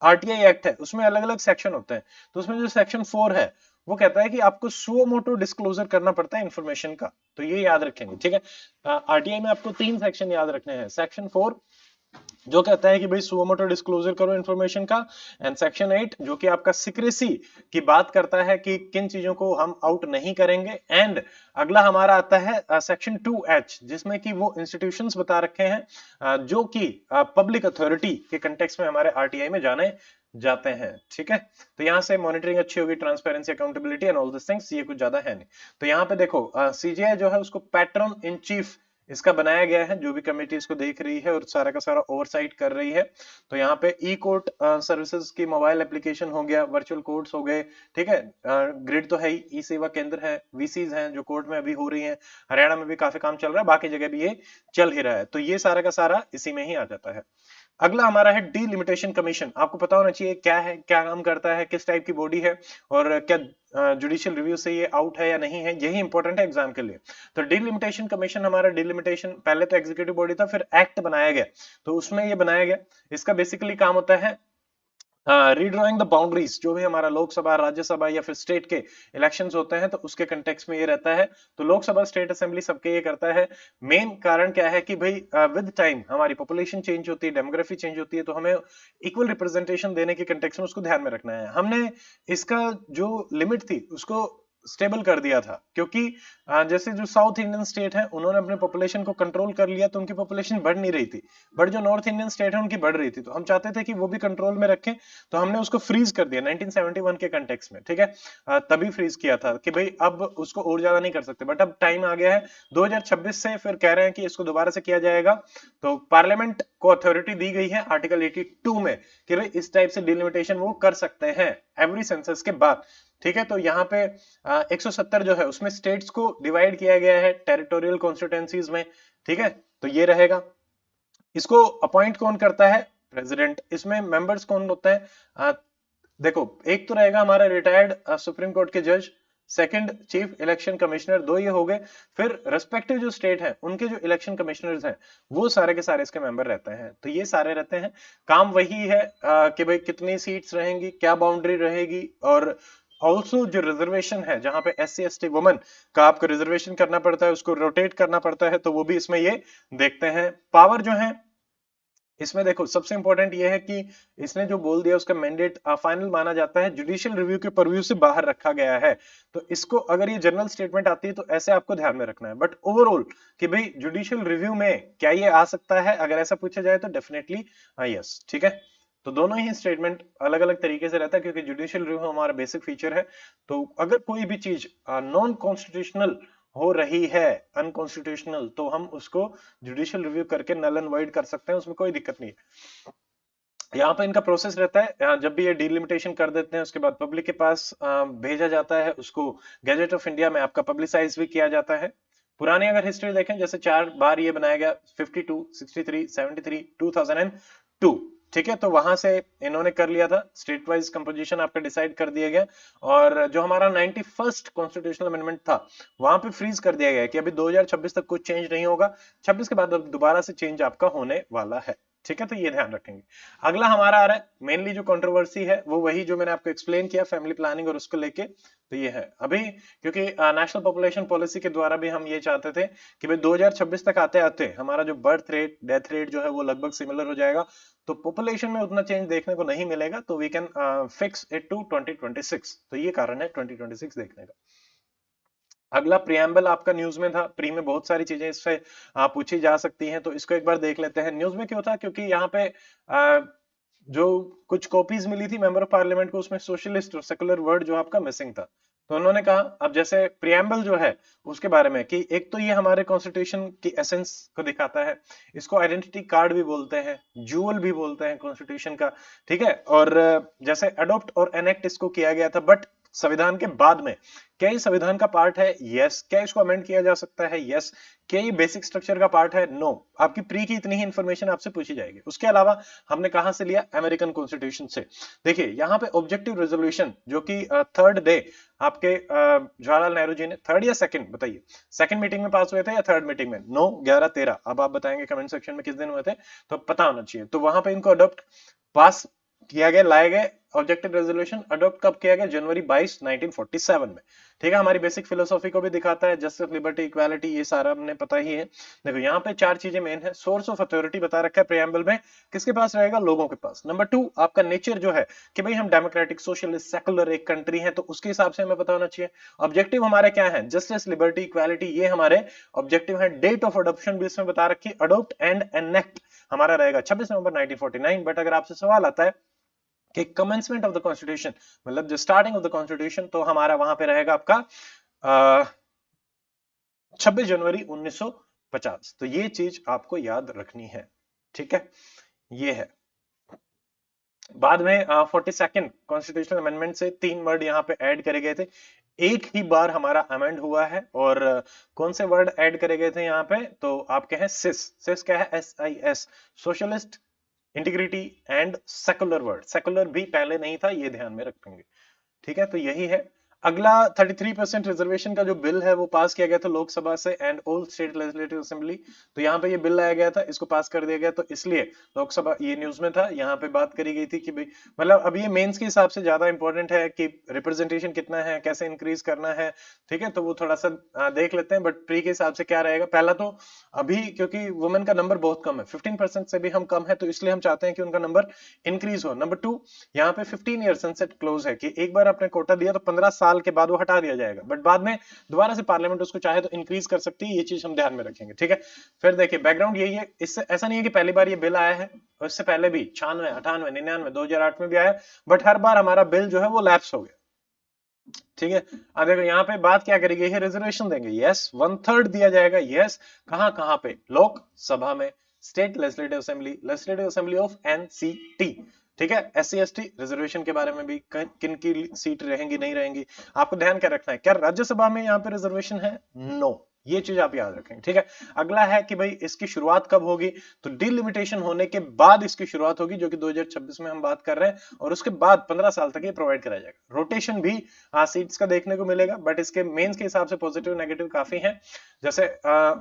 आरटीआई एक्ट है उसमें अलग अलग सेक्शन होते हैं, तो उसमें जो सेक्शन 4 है वो कहता है कि आपको सुओ मोटो डिस्क्लोजर करना पड़ता है इंफॉर्मेशन का, तो ये याद रखेंगे, ठीक है। आरटीआई में आपको 3 सेक्शन याद रखने हैं। सेक्शन 4 जो कहता है कि भाई सुओ मोटो डिस्क्लोजर करो इन्फॉर्मेशन का, एंड सेक्शन 8 जो कि आपका सिक्रेसी की बात करता है कि किन चीजों को हम आउट नहीं करेंगे। एंड अगला हमारा आता है सेक्शन 2H, जिसमें कि वो इंस्टीट्यूशंस बता रखे हैं जो कि पब्लिक अथॉरिटी के कंटेक्स्ट में हमारे आरटीआई में जाने जाते हैं, ठीक है। तो यहाँ से मॉनिटरिंग अच्छी होगी, transparency, accountability and all this things, ये कुछ ज्यादा है नहीं। तो यहाँ पे देखो सीजीआई जो है उसको पैट्रन इन चीफ इसका बनाया गया है, जो भी कमेटी इसको देख रही है और सारा का सारा ओवरसाइट कर रही है। तो यहाँ पे ई कोर्ट सर्विसेज की मोबाइल एप्लीकेशन हो गया, वर्चुअल कोर्ट्स हो गए, ठीक है। ग्रिड तो है ही, ई सेवा केंद्र है, वीसीज हैं जो कोर्ट में अभी हो रही हैं, हरियाणा में भी काफी काम चल रहा है, बाकी जगह भी ये चल ही रहा है। तो ये सारा का सारा इसी में ही आ जाता है। अगला हमारा है डीलिमिटेशन कमीशन। आपको पता होना चाहिए क्या है, क्या काम करता है, किस टाइप की बॉडी है, और क्या जुडिशियल रिव्यू से ये आउट है या नहीं है, यही इंपॉर्टेंट है एग्जाम के लिए। तो डीलिमिटेशन कमीशन हमारा, डीलिमिटेशन पहले तो एग्जीक्यूटिव बॉडी था, फिर एक्ट बनाया गया, तो उसमें ये बनाया गया। इसका बेसिकली काम होता है रीड्रॉइंग द बाउंड्रीज। जो भी हमारा लोकसभा, राज्यसभा या फिर स्टेट के इलेक्शंस होते हैं, तो उसके कंटेक्स्ट में ये रहता है। तो लोकसभा, स्टेट असेंबली सबके ये करता है। मेन कारण क्या है कि भाई विद टाइम हमारी पॉपुलेशन चेंज होती है, डेमोग्राफी चेंज होती है, तो हमें इक्वल रिप्रेजेंटेशन देने के कंटेक्स्ट में उसको ध्यान में रखना है। हमने इसका जो लिमिट थी उसको स्टेबल कर दिया था, क्योंकि जैसे जो साउथ इंडियन स्टेट है उन्होंने अपने पॉपुलेशन को कंट्रोल कर लिया, तो उनकी पॉपुलेशन बढ़ नहीं रही थी, बट जो नॉर्थ इंडियन स्टेट है उनकी बढ़ रही थी। तो हम चाहते थे कि वो भी कंट्रोल में रखें, तो हमने उसको फ्रीज कर दिया 1971 के कंटेक्स्ट में, ठीक है। तभी फ्रीज किया था कि भाई अब उसको और ज्यादा नहीं कर सकते, बट अब टाइम आ गया है 2026 से, फिर कह रहे हैं कि इसको दोबारा से किया जाएगा। तो पार्लियामेंट को अथॉरिटी दी गई है आर्टिकल 82 में कि भाई इस टाइप से डिलिमिटेशन वो कर सकते हैं एवरी सेंसस के बाद, ठीक है। तो यहाँ पे 170 जो है उसमें स्टेट्स को डिवाइड किया गया है टेरिटोरियल कॉन्स्टिट्यूएंसीज में, ठीक है। तो ये रहेगा। इसको अपॉइंट कौन करता है? प्रेसिडेंट। इसमें मेंबर्स कौन होते हैं? देखो, एक तो रहेगा हमारा रिटायर्ड सुप्रीम कोर्ट के जज, सेकंड चीफ इलेक्शन कमिश्नर, दो ये हो गए। फिर रेस्पेक्टिव जो स्टेट है उनके जो इलेक्शन कमिश्नर्स हैं वो सारे के सारे इसके मेंबर रहते हैं। तो ये सारे रहते हैं। काम वही है कि भाई कितनी सीट्स रहेंगी, क्या बाउंड्री रहेगी, और ऑल्सो जो रिजर्वेशन है जहां पे SC ST वुमेन का आपको रिजर्वेशन करना पड़ता है, उसको रोटेट करना पड़ता है, तो वो भी इसमें ये देखते हैं। पावर जो है इसमें देखो, सबसे इंपॉर्टेंट ये है कि इसने जो बोल दिया उसका मैंडेट फाइनल माना जाता है, जुडिशियल रिव्यू के परव्यू से बाहर रखा गया है। तो इसको अगर ये जनरल स्टेटमेंट आती है तो ऐसे आपको ध्यान में रखना है, बट ओवरऑल कि भाई जुडिशियल रिव्यू में क्या ये आ सकता है, अगर ऐसा पूछा जाए तो डेफिनेटली यस, ठीक है। तो दोनों ही स्टेटमेंट अलग अलग तरीके से रहता है, क्योंकि जुडिशियल रिव्यू हमारा बेसिक फीचर है। तो अगर कोई भी चीज नॉन कॉन्स्टिट्यूशनल हो रही है, अनकॉन्स्टिट्यूशनल, तो हम उसको जुडिशियल रिव्यू करके नल एंड वाइड कर सकते हैं, उसमें कोई दिक्कत नहीं है। यहाँ पे इनका प्रोसेस रहता है, जब भी ये डिलिमिटेशन कर देते हैं उसके बाद पब्लिक के पास भेजा जाता है, उसको गैजेट ऑफ इंडिया में आपका पब्लिसाइज भी किया जाता है। पुरानी अगर हिस्ट्री देखें, जैसे 4 बार ये बनाया गया, 52, 63, 73, 2002, ठीक है। तो वहां से इन्होंने कर लिया था, स्टेट वाइज कंपोजिशन आपका डिसाइड कर दिया गया। और जो हमारा 91st कॉन्स्टिट्यूशनल अमेंडमेंट था, वहां पे फ्रीज कर दिया गया कि अभी 2026 तक कुछ चेंज नहीं होगा, 26 के बाद अब दोबारा से चेंज आपका होने वाला है, ठीक है। तो ये ध्यान रखेंगे। अगला हमारा आ रहा है, मेनली जो कंट्रोवर्सी है वो वही जो मैंने आपको एक्सप्लेन किया, फैमिली प्लानिंग और उसको लेके। तो ये है अभी, क्योंकि नेशनल पॉपुलेशन पॉलिसी के द्वारा भी हम ये चाहते थे कि भाई 2026 तक आते आते हमारा जो बर्थ रेट, डेथ रेट जो है वो लगभग सिमिलर हो जाएगा। तो पॉपुलेशन में उतना चेंज देखने को नहीं मिलेगा, तो we can fix it to 2026। तो ये कारण है 2026 देखने का। अगला प्रियम्बल आपका न्यूज में था, प्री में बहुत सारी चीजें इससे पूछी जा सकती हैं, तो इसको एक बार देख लेते हैं। न्यूज में क्यों था? क्योंकि यहाँ पे जो कुछ कॉपीज मिली थी मेंबर ऑफ पार्लियामेंट को, उसमें सोशलिस्ट और सेकुलर वर्ड जो आपका मिसिंग था। तो उन्होंने कहा, अब जैसे प्रियम्बल जो है उसके बारे में, कि एक तो ये हमारे कॉन्स्टिट्यूशन की एसेंस को दिखाता है, इसको आइडेंटिटी कार्ड भी बोलते हैं, जूअल भी बोलते हैं कॉन्स्टिट्यूशन का, ठीक है। और जैसे अडॉप्ट और एनेक्ट इसको किया गया था, बट संविधान के बाद में, क्या ये संविधान का पार्ट है? यस। क्या इसको अमेंड किया जा सकता है? यस। क्या ये बेसिक स्ट्रक्चर का पार्ट है? नो। आपकी प्री की इतनी ही इंफॉर्मेशन आपसे पूछी जाएगी। उसके अलावा हमने कहां से लिया? अमेरिकन कॉन्स्टिट्यूशन से। देखिए यहाँ पे ऑब्जेक्टिव रेजोल्यूशन जो कि थर्ड डे आपके जवाहरलाल नेहरू जी ने, थर्ड या सेकंड बताइए, सेकंड मीटिंग में पास हुए थे या थर्ड मीटिंग में? 9, 11, 13, अब आप बताएंगे कमेंट सेक्शन में किस दिन हुए थे, तो पता होना चाहिए। तो वहां पे इनको अडॉप्ट, पास किया गया, लाए गए। ऑब्जेक्टिव रेजोल्यूशन अडॉप्ट कब किया गया? जनवरी 22, 1947 में, ठीक है। हमारी बेसिक फिलोसॉफी को भी दिखाता है, जस्टिस, लिबर्टी, इक्वालिटी, ये सारा हमने पता ही है। देखो यहाँ पे 4 चीजें मेन है। सोर्स ऑफ अथॉरिटी बता रखा है प्रियम्बल में, किसके पास रहेगा? लोगों के पास। नंबर 2 आपका नेचर जो है कि भाई हम डेमोक्रेटिक, सोशलिस्ट, सेकुलर एक कंट्री है, तो उसके हिसाब से हमें पता होना चाहिए। ऑब्जेक्टिव हमारे क्या है? जस्टिस, लिबर्टी, इक्वालिटी, ये हमारे ऑब्जेक्टिव है। डेट ऑफ अडॉप्शन भी इसमें बता रखी है, अडॉप्ट एंड एनेक्ट हमारा रहेगा 26 नवंबर 1949। बट अगर आपसे सवाल आता है कि कमेंसमेंट ऑफ द कॉन्स्टिट्यूशन, मतलब जो स्टार्टिंग ऑफ द कॉन्स्टिट्यूशन, तो हमारा वहां पे रहेगा आपका 26 जनवरी 1950। तो ये चीज आपको याद रखनी है, ठीक है। ये है। बाद में 42nd कॉन्स्टिट्यूशनल अमेंडमेंट से 3 वर्ड यहाँ पे ऐड करे गए थे। एक ही बार हमारा अमेंड हुआ है, और कौन से वर्ड ऐड करे गए थे यहाँ पे? तो आपके हैं सिस। सिस क्या है? SIS, socialist integrity and secular word, secular भी पहले नहीं था, ये ध्यान में रखेंगे। ठीक है, तो यही है। अगला 33% रिजर्वेशन का जो बिल है वो पास किया गया था लोकसभा से and all state legislative assembly. तो यहाँ पे ये बिल लाया गया था, इसको पास कर दिया गया, तो इसलिए लोकसभा, ये न्यूज में था, यहाँ पे बात करी गई थी कि भाई मतलब अब ये मेंस के हिसाब से ज्यादा इंपॉर्टेंट है कि रिप्रेजेंटेशन कितना है, कैसे इंक्रीज करना है। ठीक है, तो वो थोड़ा सा देख लेते हैं, बट प्री के हिसाब से क्या रहेगा। पहला तो अभी क्योंकि वुमेन का नंबर बहुत कम है, 15% से भी हम कम है, तो इसलिए हम चाहते हैं कि उनका नंबर इंक्रीज हो। नंबर 2, यहाँ पे 15 ईयर सनसेट क्लोज है कि एक बार आपने कोटा दिया तो 15 साल के बाद वो हटा दिया जाएगा, बट बाद में दोबारा से पार्लियामेंट उसको चाहे तो इंक्रीज कर सकती है, ये चीज हम ध्यान में रखेंगे। ठीक है, फिर देखिए बैकग्राउंड यही है, इससे ऐसा नहीं है कि पहली बार ये बिल आया है, उससे पहले भी 96, 98, 99, 2008 में भी आया, बट हर बार हमारा बिल जो है वो लैप्स हो गया। ठीक है, अब देखो यहाँ पे बात क्या करी गई है, रिजर्वेशन देंगे, यस, 1/3 दिया जाएगा, यस, कहां कहां पे, लोकसभा में, state legislative assembly of NCT. ठीक है, एससी एसटी रिजर्वेशन के बारे में भी किन की सीट रहेंगी नहीं रहेंगी आपको ध्यान क्या रखना है। क्या राज्यसभा में यहाँ पे रिजर्वेशन है? नो, ये चीज आप याद रखेंगे। ठीक है, अगला है कि भाई इसकी शुरुआत कब होगी, तो डिलिमिटेशन होने के बाद इसकी शुरुआत होगी, जो कि 2026 में हम बात कर रहे हैं, और उसके बाद 15 साल तक ये प्रोवाइड कराया जाएगा। रोटेशन भी सीट्स का देखने को मिलेगा, बट इसके मेंस के हिसाब से पॉजिटिव नेगेटिव काफी हैं। जैसे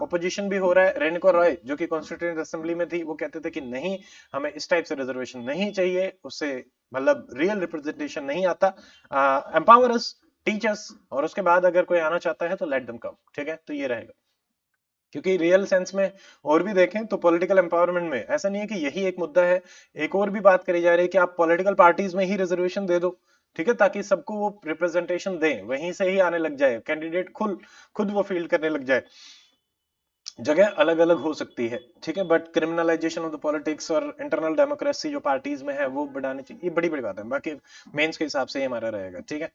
ओपोजिशन भी हो रहा है, रेणुका रॉय जो कि कॉन्स्टिट्यूएंट असेंबली में थी, वो कहते थे कि नहीं, हमें इस टाइप से रिजर्वेशन नहीं चाहिए, उससे मतलब रियल रिप्रेजेंटेशन नहीं आता, एम्पावर अस टीचर्स, और उसके बाद अगर कोई आना चाहता है तो लेट देम कम। ठीक है, तो ये रहेगा, क्योंकि रियल सेंस में और भी देखें तो पॉलिटिकल एम्पावरमेंट में ऐसा नहीं है कि यही एक मुद्दा है, एक और भी बात करी जा रही है कि आप पॉलिटिकल पार्टीज में ही रिजर्वेशन दे दो। ठीक है, ताकि सबको वो रिप्रेजेंटेशन दें, वहीं से ही आने लग जाए कैंडिडेट, खुद खुद वो फील्ड करने लग जाए। जगह अलग अलग हो सकती है, ठीक है, but criminalisation of the politics और इंटरनल डेमोक्रेसी जो पार्टीज में है वो बढ़ानी चाहिए, ये बड़ी बड़ी बात है। बाकी मेंस के हिसाब से ही हमारा रहेगा। ठीक है,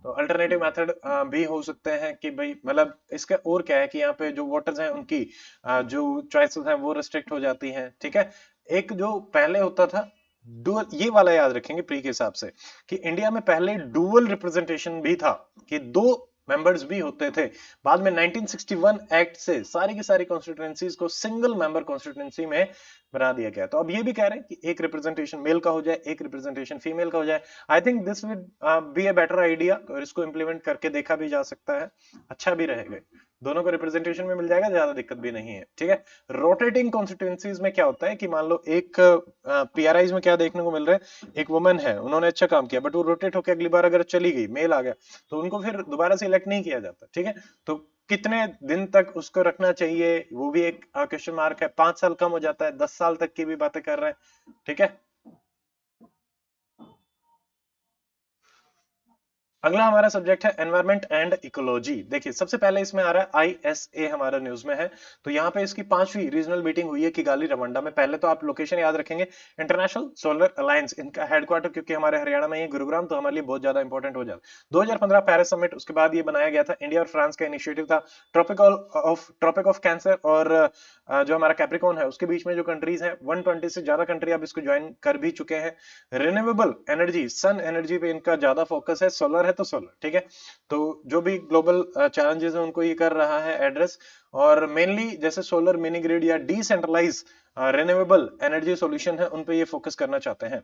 तो अल्टरनेटिव मेथड भी हो सकते हैं कि भाई मतलब इसका और क्या है कि यहाँ पे जो वोटर्स हैं उनकी जो चॉइसेस हैं वो रिस्ट्रिक्ट हो जाती हैं। ठीक है, एक जो पहले होता था डुअल, ये वाला याद रखेंगे प्री के हिसाब से, कि इंडिया में पहले डुअल रिप्रेजेंटेशन भी था, कि दो मेंबर्स भी होते थे। बाद में 1961 एक्ट से सारी की सारी कॉन्स्टिट्यूएंसीज को सिंगल मेंबर कॉन्स्टिट्यूएंसी में बना दिया गया। तो अब ये भी कह रहे हैं कि एक रिप्रेजेंटेशन मेल का हो जाए, एक रिप्रेजेंटेशन फीमेल का हो जाए। I think this would be a better idea, और इसको इंप्लीमेंट करके देखा भी जा सकता है, अच्छा भी रहेगा, दोनों को रिप्रेजेंटेशन में मिल जाएगा, ज्यादा दिक्कत भी नहीं है। ठीक है, रोटेटिंग कॉन्स्टिट्यूएंसीज में क्या होता है कि मान लो एक पीआरआईज में क्या देखने को मिल रहा है, एक वुमन है, उन्होंने अच्छा काम किया, बट वो रोटेट होकर अगली बार अगर चली गई, मेल आ गया, तो उनको फिर दोबारा से इलेक्ट नहीं किया जाता। ठीक है, तो कितने दिन तक उसको रखना चाहिए, वो भी एक क्वेश्चन मार्क है। 5 साल कम हो जाता है, 10 साल तक की भी बातें कर रहे हैं। ठीक है, अगला हमारा सब्जेक्ट है एनवायरमेंट एंड इकोलॉजी। देखिए सबसे पहले इसमें आ रहा है आईएसए, हमारा न्यूज में है। तो यहाँ पे इसकी 5वीं रीजनल मीटिंग हुई है किगाली रवांडा में। पहले तो आप लोकेशन याद रखेंगे, इंटरनेशनल सोलर अलायंस, इनका हेडक्वार्टर क्योंकि हमारे हरियाणा में है गुरुग्राम, तो हमारे लिए बहुत ज्यादा इंपॉर्टेंट हो जाता है। 2015 पेरिस समिट, उसके बाद ये बनाया गया था, इंडिया और फ्रांस का इनिशिएटिव था। ट्रॉपिक ऑफ कैंसर और जो हमारा कैप्रिकॉन है उसके बीच में जो कंट्रीज हैं, 120 से ज्यादा कंट्री अब इसको ज्वाइन कर भी चुके हैं। रिन्यूएबल एनर्जी, सन एनर्जी पे इनका ज्यादा फोकस है, सोलर है तो सोलर। ठीक है, तो जो भी ग्लोबल चैलेंजेस है उनको ये कर रहा है एड्रेस, और मेनली जैसे सोलर मिनी ग्रिड या डिसेंट्रलाइज रिन्यूएबल एनर्जी सॉल्यूशन है, उन पे ये फोकस करना चाहते हैं।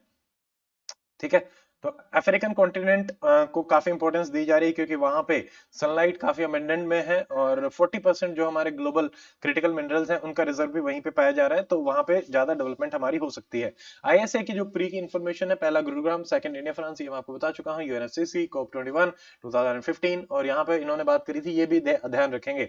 ठीक है, तो अफ्रीकन कॉन्टिनेंट को काफी इंपॉर्टेंस दी जा रही है, क्योंकि वहां पे सनलाइट काफी अबंडेंट में है, और 40% जो हमारे ग्लोबल क्रिटिकल मिनरल्स हैं उनका रिजर्व भी वहीं पे पाया जा रहा है, तो वहां पे ज्यादा डेवलपमेंट हमारी हो सकती है। आईएसए की जो प्री की इंफॉर्मेशन है, पहला गुरुग्राम, सेकंड इंडिया फ्रांस, ये मैं आपको बता चुका हूँ, यूएनएफसीसी COP 21 2015, और यहाँ पे इन्होंने बात करी थी, ये भी ध्यान रखेंगे,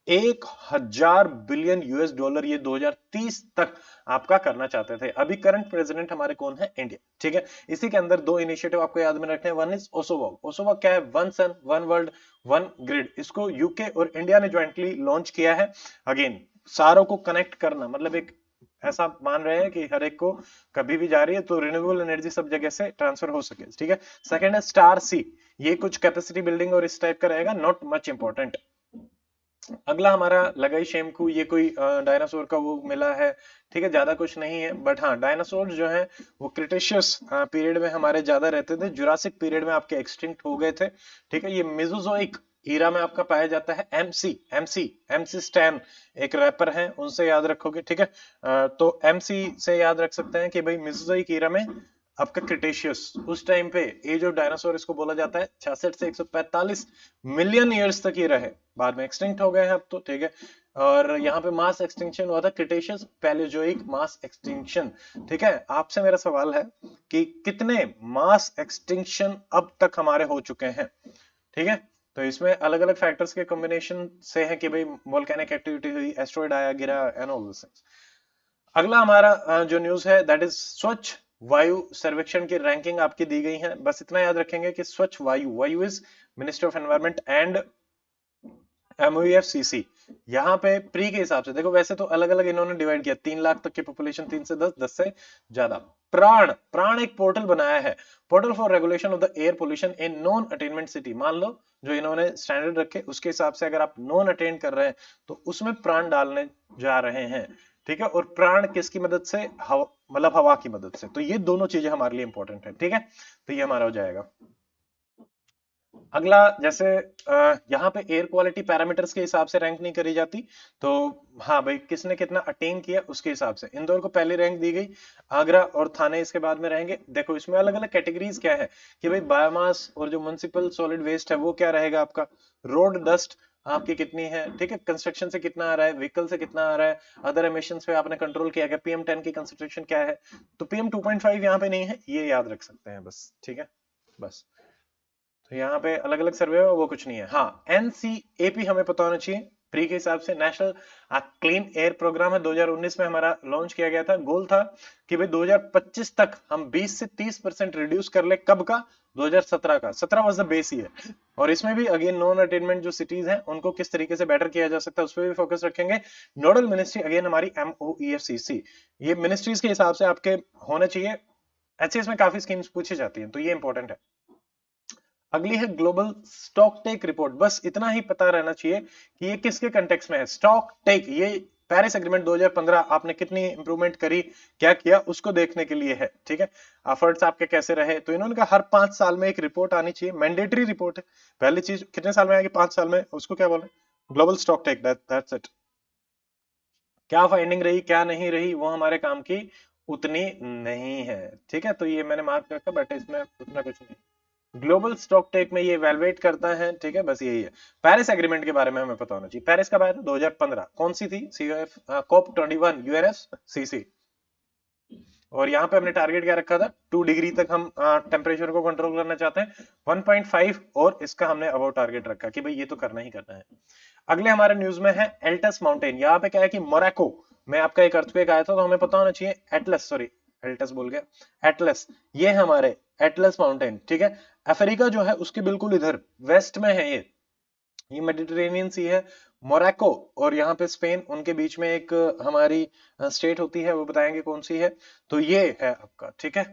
1,000 बिलियन US डॉलर ये 2030 तक आपका करना चाहते थे। अभी करंट प्रेसिडेंट हमारे कौन है? इंडिया। ठीक है, इसी के अंदर दो इनिशिएटिव आपको याद में रखने हैं। One is ओसोवॉग। ओसोवॉग क्या है? One sun one world one grid. इसको यूके और इंडिया ने ज्वाइंटली लॉन्च किया है। अगेन सारों को कनेक्ट करना, मतलब एक ऐसा मान रहे हैं कि हर एक को कभी भी जा रही है तो रिन्यूएबल एनर्जी सब जगह से ट्रांसफर हो सके। ठीक है, सेकंड है स्टार सी, ये कुछ कैपेसिटी बिल्डिंग और इस टाइप का रहेगा, नॉट मच इंपॉर्टेंट। अगला हमारा लगाई शेमकू, ये कोई डायनासोर का वो मिला है। ठीक है, ज्यादा कुछ नहीं है, बट हाँ डायनासोर जो है वो क्रिटेशियस पीरियड में हमारे ज्यादा रहते थे, जुरासिक पीरियड में आपके एक्सटिंक्ट हो गए थे। ठीक है, ये मेसोजोइक ईरा में आपका पाया जाता है एमसी एमसी एमसी स्टैन, एक रैपर है, उनसे याद रखोगे, ठीक है। तो एमसी से याद रख सकते हैं कि भाई मेसोजोइक ईरा में आपका क्रिटेशियस, उस टाइम पे एज ऑफ डायनासोर इसको बोला जाता है, 66 से 145 मिलियन ईयर्स तक ये रहे, बाद में एक्सटिंक्ट हो गए हैं अब तो, ठीक है। और यहाँ पे मास एक्सटिंक्शन हुआ था, क्रिटेशियस पैलेजोइक मास एक्सटिंक्शन, ठीक है। आपसे मेरा सवाल है कि कितने मास एक्सटिंक्शन अब तक हमारे हो चुके हैं, ठीक है। तो इसमें अलग अलग फैक्टर्स के कॉम्बिनेशन से है कि भाई वोल्केनिक एक्टिविटी हुई, एस्ट्रॉइड आया गिरा, एंड ऑल दिस थिंग्स। अगला हमारा जो न्यूज है दैट इज स्वच्छ वायु सर्वेक्षण की रैंकिंग आपकी दी गई है। बस इतना याद रखेंगे कि स्वच्छ वायु, वायु is ministry of environment and MOEFCC। यहाँ पे प्री के हिसाब से देखो, वैसे तो अलग अलग इन्होंने डिवाइड किया, 3 लाख तक की पॉपुलेशन, 3 से 10, 10 से ज्यादा। प्राण, प्राण एक पोर्टल बनाया है, portal for regulation of the air pollution in non attainment city. मान लो जो इन्होंने स्टैंडर्ड रखे उसके हिसाब से अगर आप नॉन अटेन कर रहे हैं तो उसमें प्राण डालने जा रहे हैं, ठीक है। और प्राण किसकी मदद से, मतलब हवा की मदद से। तो ये दोनों चीजें हमारे लिए इंपॉर्टेंट है, ठीक है। तो ये हमारा हो जाएगा। अगला, जैसे यहाँ पे एयर क्वालिटी पैरामीटर्स के हिसाब से रैंक नहीं करी जाती, तो हाँ भाई किसने कितना अटेन किया उसके हिसाब से इंदौर को पहली रैंक दी गई, आगरा और थाने इसके बाद में रहेंगे। देखो इसमें अलग अलग कैटेगरीज क्या है कि भाई बायोमास और जो म्युनिसिपल सॉलिड वेस्ट है वो क्या रहेगा आपका, रोड डस्ट आपकी कितनी है, ठीक है, कंस्ट्रक्शन से कितना आ रहा है, व्हीकल से कितना आ रहा है, अदर एमिशंस पे आपने कंट्रोल किया गया, PM10 की कंसंट्रेशन क्या है। तो PM2.5 यहाँ पे नहीं है, ये याद रख सकते हैं बस, ठीक है। बस तो यहाँ पे अलग अलग सर्वे है वो कुछ नहीं है। हाँ, NCAP हमें पता होना चाहिए, प्री के हिसाब से नेशनल क्लीन एयर प्रोग्राम है, 2019 में हमारा लॉन्च किया गया था। गोल था कि भाई 2025 तक हम 20 से 30% रिड्यूस कर ले, कब का, 2017 का, 17 वाज द बेस ईयर। और इसमें भी अगेन नॉन अटेनमेंट जो सिटीज हैं उनको किस तरीके से बेटर किया जा सकता है उस पर भी फोकस रखेंगे। नोडल मिनिस्ट्री अगेन हमारी MOEFCC, ये मिनिस्ट्रीज के हिसाब से आपके होने चाहिए। HCS में काफी स्कीम्स पूछी जाती हैं तो ये इंपॉर्टेंट है। अगली है ग्लोबल स्टॉक टेक रिपोर्ट, बस इतना ही पता रहना चाहिए कि ये किसके कंटेक्स्ट में है। स्टॉक टेक ये पेरिस एग्रीमेंट 2015 आपने कितनी इंप्रूवमेंट करी, क्या किया, उसको देखने के लिए है, ठीक है। एफर्ट्स आपके कैसे रहे, तो इन्होंने कहा हर 5 साल में एक रिपोर्ट आनी चाहिए, मैंडेटरी रिपोर्ट है। पहली चीज कितने साल में आएगी, 5 साल में, उसको क्या बोले, global stock take, that's it. क्या फाइंडिंग रही क्या नहीं रही वो हमारे काम की उतनी नहीं है, ठीक है। तो ये मैंने मार्क रखा, बट इसमें उतना कुछ नहीं। ग्लोबल स्टॉक टेक में ये इवैल्यूएट करता है, ठीक है, बस यही है। पेरिस एग्रीमेंट के बारे में हमें पता होना चाहिए, पेरिस कब आया था, 2015, कौन सी थी, COP21 UNFCC। और यहाँ पे हमने टारगेट क्या रखा था, 2 डिग्री तक हम टेम्परेचर को कंट्रोल करना चाहते हैं, 1.5, और इसका हमने अबाउट टारगेट रखा कि भाई ये तो करना ही करना है। अगले हमारे न्यूज में है एल्टस माउंटेन। यहाँ पे क्या है कि मोरक्को में आपका एक अर्थक्वेक आया था, तो हमें पता होना चाहिए एटलस, सॉरी एल्टस बोल गया, एटलस, ये हमारे एटलस माउंटेन, ठीक है। अफ्रीका जो है उसके बिल्कुल इधर वेस्ट में है ये मेडिटेरेनियन सी है। मोरक्को और यहाँ पे स्पेन, उनके बीच में एक हमारी स्टेट होती है, वो बताएंगे कौन सी है। तो ये है आपका, ठीक है।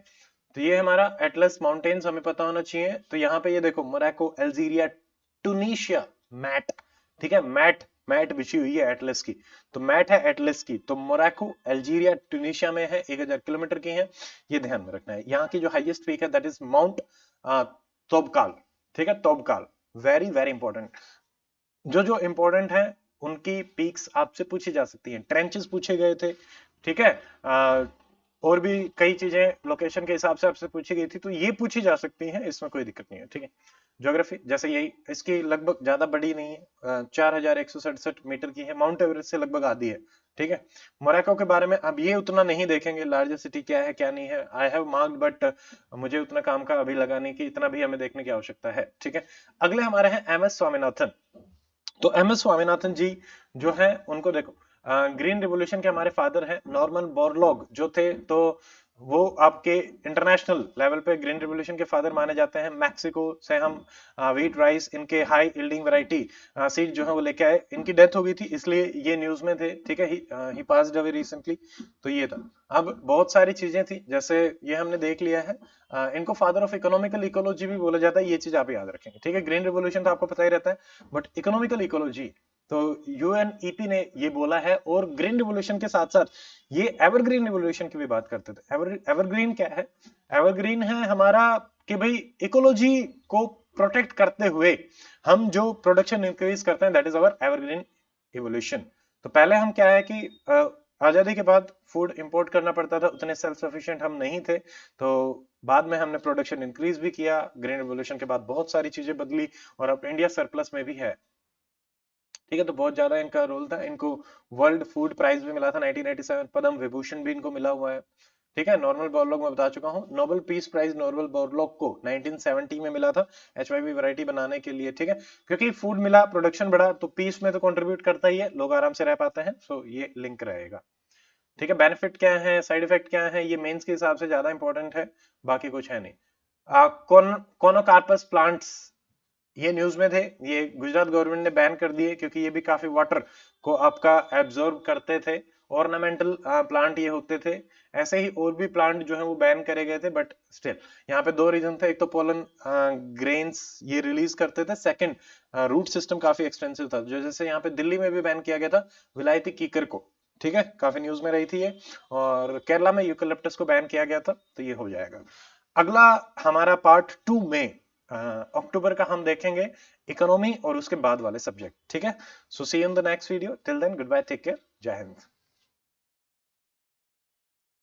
तो ये हमारा एटलस माउंटेन्स हमें पता होना चाहिए। तो यहाँ पे ये देखो मोरक्को, अल्जीरिया, टूनिशिया, मैट, ठीक है, मैट मैट बिछी हुई है एटलस की, तो मैट है एटलस की। तो मोरक्को, अल्जीरिया, ट्यूनिशिया में है, 1000 किलोमीटर की है, ये ध्यान में रखना है। यहाँ की जो हाईएस्ट पीक है दैट इज माउंट तोबकाल, ठीक है, तोबकाल, वेरी वेरी इंपॉर्टेंट। जो जो इंपॉर्टेंट है उनकी पीक्स आपसे पूछी जा सकती हैं, ट्रेंचेस पूछे गए थे, ठीक है। और भी कई चीजें लोकेशन के हिसाब से आपसे पूछी गई थी, तो ये पूछी जा सकती हैं, इसमें कोई दिक्कत नहीं है, ठीक है। ज्योग्राफी जैसे यही, इसकी लगभग ज्यादा बड़ी नहीं है, 4167 मीटर की है, माउंट एवरेस्ट से लगभग आधी है, ठीक है। मोरक्को के बारे में अब ये उतना नहीं देखेंगे, लार्जेस्ट सिटी क्या है क्या नहीं है, आई हैव मार्क्ड, बट मुझे उतना काम का अभी लगा नहीं कि इतना भी हमें देखने की आवश्यकता है, ठीक है। अगले हमारे हैं MS स्वामीनाथन। तो MS स्वामीनाथन जी जो है उनको देखो, ग्रीन रिवोल्यूशन के हमारे फादर हैं, नॉर्मन बोरलॉग जो थे, तो वो आपके इंटरनेशनल लेवल पे ग्रीन रिवोल्यूशन के फादर माने जाते हैं। मैक्सिको से हम व्हीट राइस, इनके हाई यील्डिंग वैरायटी सीड जो है वो लेके आए, इनकी डेथ हो गई थी इसलिए ये न्यूज में थे, ठीक है। ही पास्ड अवे रिसेंटली, तो ये था। अब बहुत सारी चीजें थी, जैसे ये हमने देख लिया है, इनको फादर ऑफ इकोनॉमिकल इकोलॉजी भी बोला जाता है, ये चीज आप याद रखेंगे, ठीक है। ग्रीन रिवोल्यूशन तो आपको पता ही रहता है, बट इकोनॉमिकल इकोलॉजी तो UNEP ने ये बोला है। और ग्रीन रिवोल्यूशन के साथ साथ ये एवरग्रीन रिवोल्यूशन की भी बात करते थे। एवरग्रीन क्या है, एवरग्रीन है हमारा कि भाई इकोलॉजी को प्रोटेक्ट करते हुए हम जो प्रोडक्शन इंक्रीज करते हैं, that is our evergreen evolution. तो पहले हम क्या है कि आजादी के बाद फूड इंपोर्ट करना पड़ता था, उतने सेल्फ सफिशिएंट हम नहीं थे, तो बाद में हमने प्रोडक्शन इंक्रीज भी किया, ग्रीन रिवोल्यूशन के बाद बहुत सारी चीजें बदली और अब इंडिया सरप्लस में भी है। ठीक है, तो बहुत ज्यादा इनका रोल था। इनको वर्ल्ड फूड प्राइज भी मिला था 1997, पद्म विभूषण भी इनको मिला हुआ है। ठीक है, नॉर्मल बोरलॉग मैं बता चुका हूँ, Nobel Peace Prize Norman Borlaug को 1970 में मिला था एचवाईवी वैरायटी बनाने के लिए। ठीक है, क्योंकि फूड मिला, प्रोडक्शन बढ़ा, तो पीस में तो कंट्रीब्यूट करता ही है, लोग आराम से रह पाते हैं, सो ये लिंक रहेगा। ठीक है, बेनिफिट क्या है, साइड इफेक्ट क्या है, ये मेंस के हिसाब से ज्यादा इंपॉर्टेंट है, बाकी कुछ है नहीं। कोनोकार्पस प्लांट्स ये न्यूज में थे, ये गुजरात गवर्नमेंट ने बैन कर दिए क्योंकि ये भी काफी वाटर को आपका एब्जॉर्ब करते थे, ऑर्नामेंटल प्लांट ये होते थे। ऐसे ही और भी प्लांट जो है वो बैन करे गए थे, बट स्टिल यहाँ पे दो रीजन थे, एक तो पोलन ग्रेन्स ये रिलीज करते थे, सेकंड रूट सिस्टम काफी एक्सपेंसिव था, जो जैसे यहाँ पे दिल्ली में भी बैन किया गया था विलायती कीकर को। ठीक है, काफी न्यूज में रही थी ये, और केरला में यूकलिप्टस को बैन किया गया था, तो ये हो जाएगा। अगला हमारा पार्ट 2 में अक्टूबर का हम देखेंगे इकोनॉमी और उसके बाद वाले सब्जेक्ट। ठीक है, so see you in the next video, till then good bye, take care, जय हिंद।